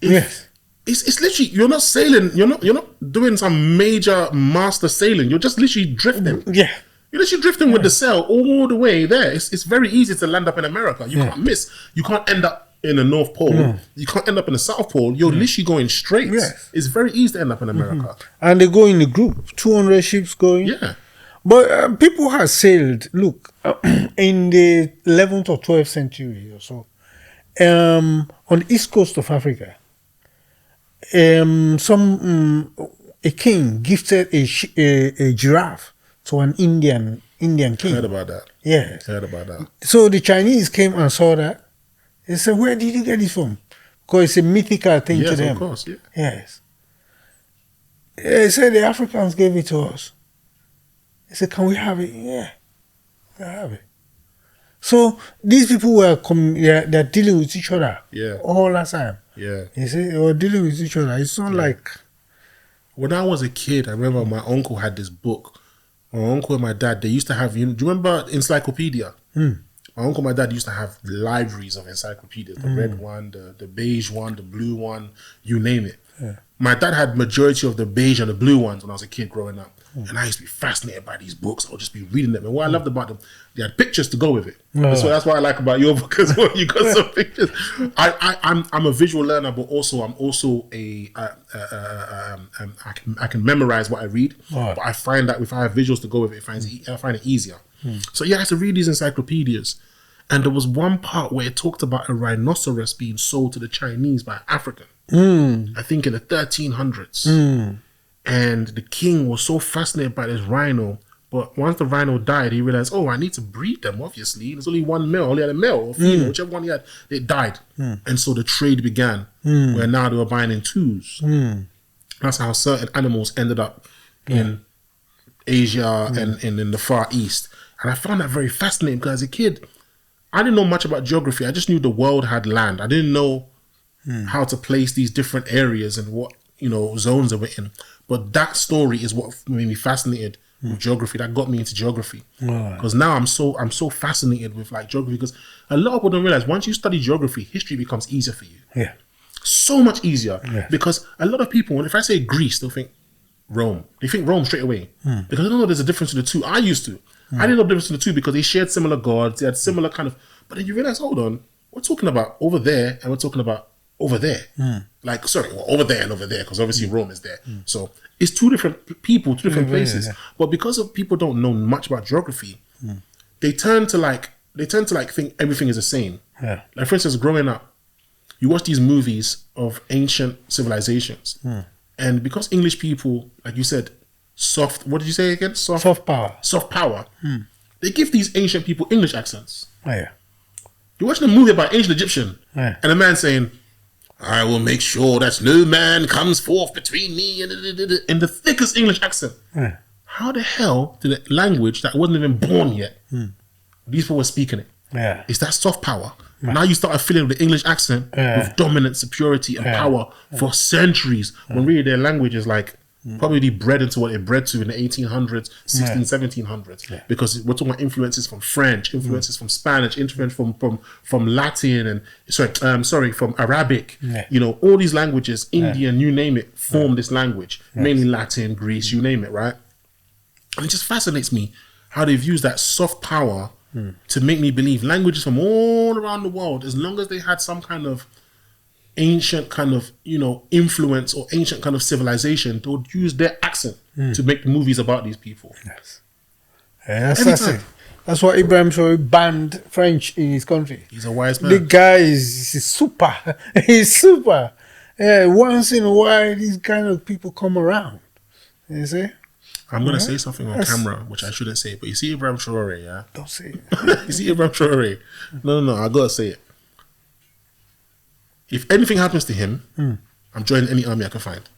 Yes. It's literally, you're not sailing, you're not doing some major master sailing, you're just literally drifting. Yeah. You're literally drifting with the sail all the way there. It's very easy to land up in America. You can't miss. You can't end up in the North Pole. You can't end up in the South Pole. You're literally going straight. Yes. It's very easy to end up in America. And they go in a group, 200 ships going. Yeah. But people have sailed, look, in the 11th or 12th century or so, on the east coast of Africa, a king gifted a giraffe to an Indian king. Heard about that. Yes. Heard about that. So the Chinese came and saw that. They said, "Where did you get this from?" Because it's a mythical thing to them. Yes, of course. Yeah. Yes. They said the Africans gave it to us. They said, "Can we have it?" Yeah, we can have it. So these people were they're dealing with each other. Yeah. All the time. Yeah. You see, they were dealing with each other. It's not like when I was a kid, I remember my uncle had this book. My uncle and my dad, they used to have, do you remember encyclopedia? My uncle and my dad used to have libraries of encyclopedias. The red one, the beige one, the blue one, you name it. Yeah. My dad had majority of the beige and the blue ones when I was a kid growing up. And I used to be fascinated by these books. I would just be reading them. And what I loved about them, they had pictures to go with it. So that's what I like about your book as well. You got some pictures. I'm a visual learner, but also I'm also I can memorize what I read. But I find that if I have visuals to go with it, I find it easier. So yeah, I used to read these encyclopedias. And there was one part where it talked about a rhinoceros being sold to the Chinese by an African. I think in the 1300s. And the king was so fascinated by this rhino, but once the rhino died, he realized, I need to breed them, obviously. There's only one male, only had a male or female, whichever one he had, it died. And so the trade began, where now they were buying in twos. That's how certain animals ended up in Asia and in the Far East. And I found that very fascinating because as a kid, I didn't know much about geography. I just knew the world had land. I didn't know how to place these different areas and what, zones they were in. But that story is what made me fascinated with geography. That got me into geography. Because now I'm so fascinated with geography, because a lot of people don't realize once you study geography, history becomes easier for you. Yeah. So much easier. Yeah. Because a lot of people, if I say Greece, they'll think Rome. They think Rome straight away. Because I don't know there's a difference in the two. I used to. I didn't know the difference in the two because they shared similar gods. They had similar kind of... But then you realize, hold on, we're talking about over there and we're talking about over there. Over there and over there, because obviously Rome is there. So it's two different people, two different places. Yeah. But because of people don't know much about geography, they tend to think everything is the same. Yeah. Like for instance, growing up, you watch these movies of ancient civilizations, and because English people, like you said, what did you say again? Soft power. They give these ancient people English accents. Oh, yeah. You're watching a movie about ancient Egyptian, and a man saying, "I will make sure that no man comes forth between me and..." in the thickest English accent. Yeah. How the hell did a language that wasn't even born yet, these people were speaking it? Yeah. It's that soft power. Now you start affiliating with the English accent with dominance, superiority, and power for centuries. When really their language is probably bred into what it bred to in the 1800s, 1700s. Because we're talking about influences from French, influences from Spanish, influence from Latin, and from Arabic. All these languages, Indian, you name it, form this language. Mainly Latin, Greece, you name it, right? And it just fascinates me how they've used that soft power to make me believe languages from all around the world, as long as they had some kind of ancient kind of influence or ancient kind of civilization, they would use their accent to make movies about these people. Yes. That's it. That's why Ibrahim Traore banned French in his country. He's a wise man. The guy is super. He's super. Once in a while, these kind of people come around. You see? I'm going to say something on camera, which I shouldn't say, but you see Ibrahim Traore, yeah? Don't say it. You see Ibrahim Traore? No, I got to say it. If anything happens to him, I'm joining any army I can find.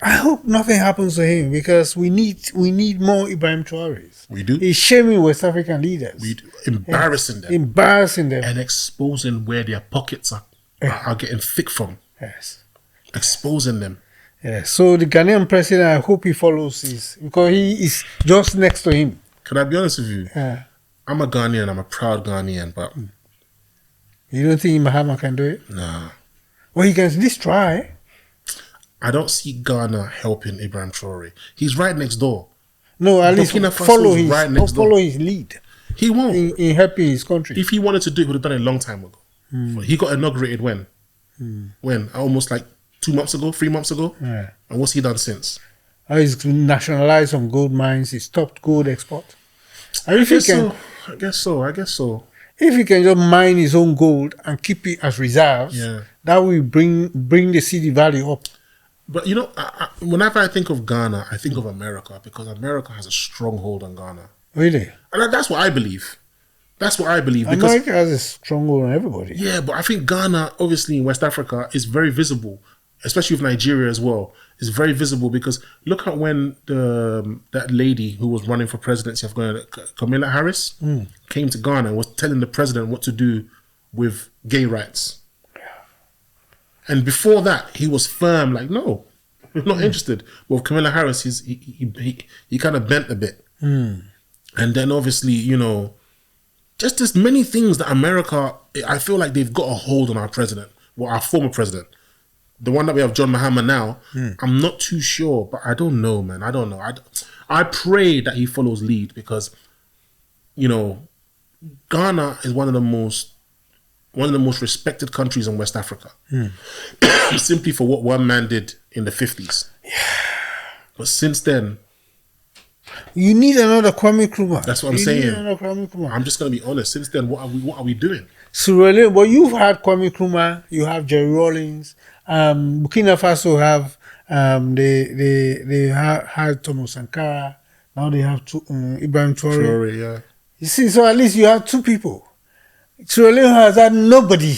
I hope nothing happens to him, because we need more Ibrahim Traores. We do. He's shaming West African leaders. We do. Embarrassing them. And exposing where their pockets are getting thick from. Yes. Exposing them. Yeah. So the Ghanaian president, I hope he follows this, because he is just next to him. Can I be honest with you? Yeah. I'm a Ghanaian. I'm a proud Ghanaian, but... You don't think Mahama can do it? Nah. Well, he can at least try. I don't see Ghana helping Ibrahim Traore. He's right next door. No, at least follow his lead. He won't. In helping his country. If he wanted to do it, he would have done it a long time ago. He got inaugurated when? When? Almost 2 months ago, 3 months ago? Yeah. And what's he done since? He's nationalized some gold mines. He stopped gold export. I guess so. If he can just mine his own gold and keep it as reserves, that will bring the city value up. But you know, whenever I think of Ghana, I think of America because America has a stronghold on Ghana. Really? And that's what I believe. That's what I believe. Because, America has a stronghold on everybody. Yeah, but I think Ghana, obviously in West Africa, is very visible, especially with Nigeria as well. It's very visible because look at when that lady who was running for presidency of Ghana, Kamala Harris, came to Ghana and was telling the president what to do with gay rights. And before that, he was firm, like, no, we're not interested. But with Kamala Harris, he kind of bent a bit. And then obviously, you know, just as many things that America, I feel like they've got a hold on our president, well, our former president. The one that we have, John Mahama now, I'm not too sure, but I don't know, man. I don't know. I pray that he follows lead because, you know, Ghana is one of the most respected countries in West Africa, simply for what one man did in the 50s. Yeah. But since then, you need another Kwame Nkrumah. That's what I'm saying. I'm just going to be honest. Since then, what are we doing? Sierra Leone, well, you've had Kwame Nkrumah, you have Jerry Rawlings, Burkina Faso have they had Thomas Sankara. Now they have Ibrahim Traore. Yeah. You see, so at least you have two people. Sierra Leone has had nobody.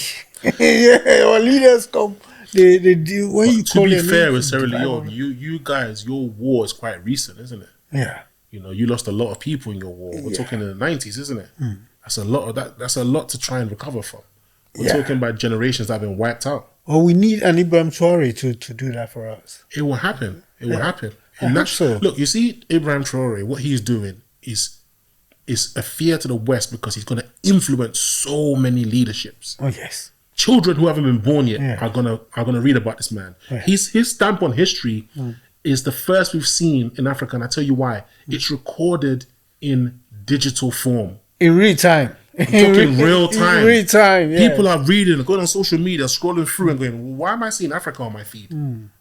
Yeah, our leaders come. They do when you call. To be fair with Sierra Leone, you guys, your war is quite recent, isn't it? Yeah. You know, you lost a lot of people in your war. We're talking in the 90s, isn't it? That's a lot of that. That's a lot to try and recover from. We're talking about generations that have been wiped out. Well, we need an Ibrahim Traore to do that for us. It will happen. It will happen. So. Look, you see, Ibrahim Traore, what he's doing is a fear to the West because he's going to influence so many leaderships. Oh yes, children who haven't been born yet are gonna read about this man. Yeah. His stamp on history is the first we've seen in Africa, and I tell you why. It's recorded in digital form, in real time. I'm talking real time. In real time. Yeah. People are reading, going on social media, scrolling through, and going, "Why am I seeing Africa on my feed?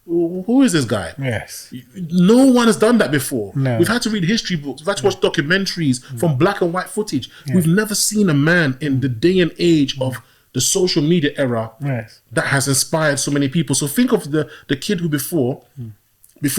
Who is this guy?" Yes. No one has done that before. No. We've had to read history books. We've had to watch documentaries from black and white footage. We've never seen a man in the day and age of the social media era that has inspired so many people. So think of the kid who before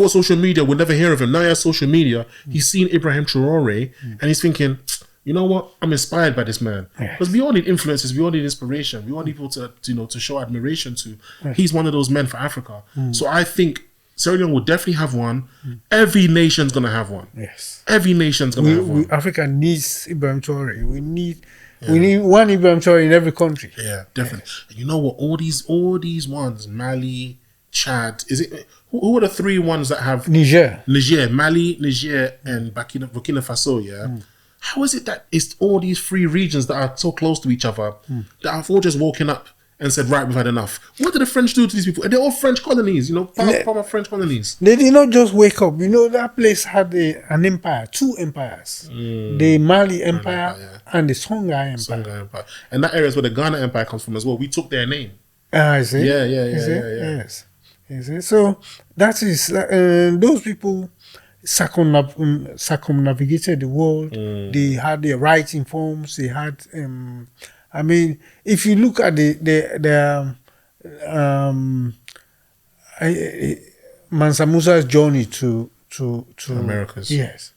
social media would never hear of him. Now he has social media. He's seen Ibrahim Traore and he's thinking, you know what? I'm inspired by this man. Because we all need influences. We all need inspiration. We all need people to show admiration to. He's one of those men for Africa. So I think Sierra Leone will definitely have one. Every nation's going to have one. Yes. Every nation's going to have one. Africa needs Ibrahim Traore. We need one Ibrahim Traore in every country. Yeah, definitely. And you know what? All these ones, Mali, Chad, who are the three ones that have Niger, Mali, Niger, and Burkina Faso, yeah? How is it that it's all these three regions that are so close to each other that have all just woken up and said, right, we've had enough? What did the French do to these people? And they're all French colonies, former French colonies. They did not just wake up. That place had an empire, two empires. The Mali Empire and the Songhai Empire. And that area is where the Ghana Empire comes from as well. We took their name. I see. Yeah. Yes. You see? So that is, those people circumnavigated the world. They had their writing forms. They had, if you look at the Mansa Musa's journey to Americas. Yes.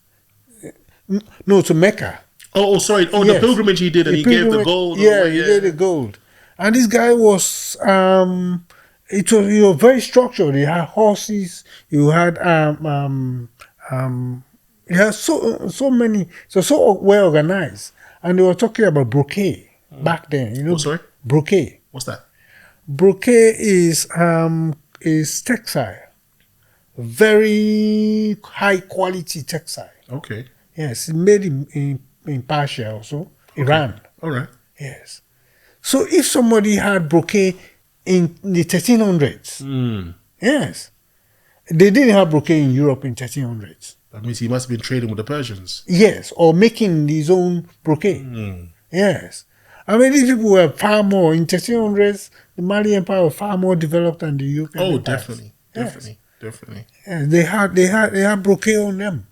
No, to Mecca. Oh, sorry. Oh, yes. The pilgrimage he did, and he gave the gold. Yeah, he gave the gold. And this guy was, it was very structured. He had horses. You had he had so many, so well organized. And they were talking about brocade back then. Oh, sorry? Brocade. What's that? Brocade is textile, very high quality textile. Okay. Yes, made in Persia also, Iran. All right. Yes. So if somebody had brocade in the 1300s, yes, they didn't have brocade in Europe in 1300s. That means he must have been trading with the Persians. Yes, or making his own brocade. Yes. I mean, these people were far more, in 1300s, the Mali Empire was far more developed than the European empires. Definitely. Yes, they had brocade on them.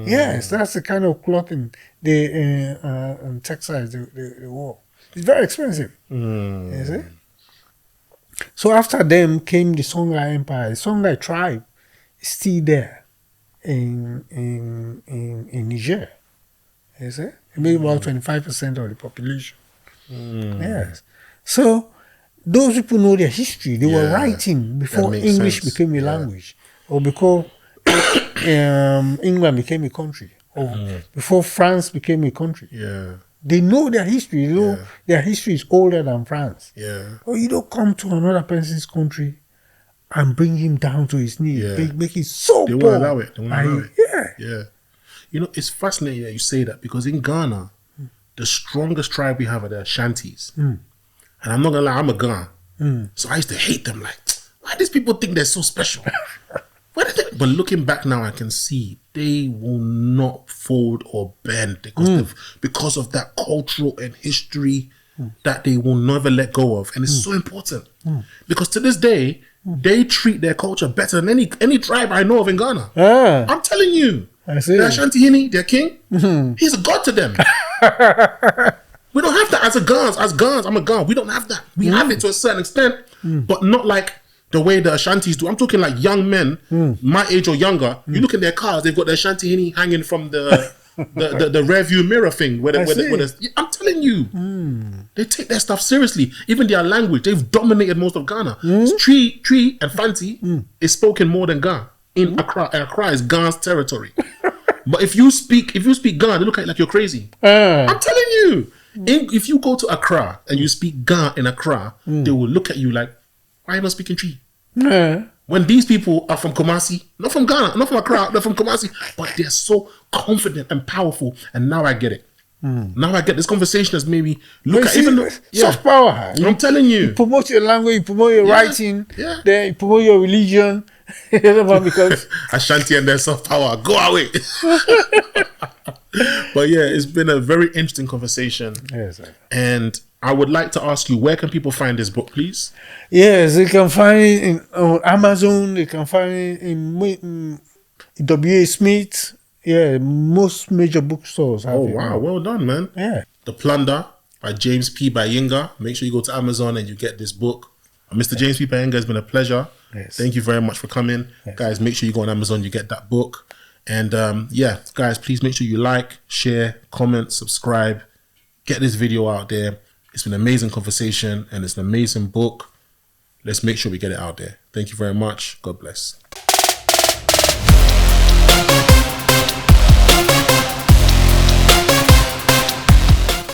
Yes, that's the kind of clothing and textiles they wore. It's very expensive. You see? So after them came the Songhai Empire. The Songhai tribe is still there in Niger. You see? Maybe about 25% of the population. Yes. So those people know their history. They were writing before English became a language, or before England became a country, or before France became a country. Yeah. They know their history. You know their history is older than France. Yeah. Or you don't come to another person's country and bring him down to his knees. Yeah. Make it so They poor. won't allow it. They won't allow it. Yeah. Yeah. You know, it's fascinating that you say that, because in Ghana, the strongest tribe we have are the Ashantis. And I'm not gonna lie, I'm a Ghana. So I used to hate them. Like, why these people think they're so special? Why did they? But looking back now, I can see they will not fold or bend because of that cultural and history that they will never let go of. And it's so important. Because to this day, they treat their culture better than any tribe I know of in Ghana. I'm telling you. The Ashanti, their king, he's a god to them. We don't have that as Ghans. I'm a Ghan. We don't have that. We have it to a certain extent, but not like the way the Ashantis do. I'm talking like young men, my age or younger. You look at their cars; they've got the Ashanti hanging from the rear view mirror thing. I'm telling you, they take their stuff seriously. Even their language, they've dominated most of Ghana. Tree and Fanti is spoken more than Ghana. In Accra, Accra is Ghana's territory. But if you speak Ghana, they look at you like you're crazy. I'm telling you. If you go to Accra and you speak Ghana in Accra, they will look at you like, why are you not speaking Tree? When these people are from Kumasi, not from Ghana, not from Accra, they're from Kumasi, but they're so confident and powerful. And now I get it. Now I get this conversation as maybe look at even soft power. I'm telling you. You promote your language, you promote your writing, then you promote your religion. Because Ashanti and their soft power, go away. But yeah, it's been a very interesting conversation. Yes, and I would like to ask you, where can people find this book, please? Yes, they can find it on Amazon. They can find it in W.A. Smith. Yeah, most major bookstores have it. Wow, well done, man. Yeah. The Plunder by James P. Baihinga. Make sure you go to Amazon and you get this book. Mr. James P. Baihinga, has been a pleasure. Yes. Thank you very much for coming. Yes. Guys, make sure you go on Amazon, you get that book. And yeah, guys, please make sure you like, share, comment, subscribe. Get this video out there. It's been an amazing conversation and it's an amazing book. Let's make sure we get it out there. Thank you very much. God bless.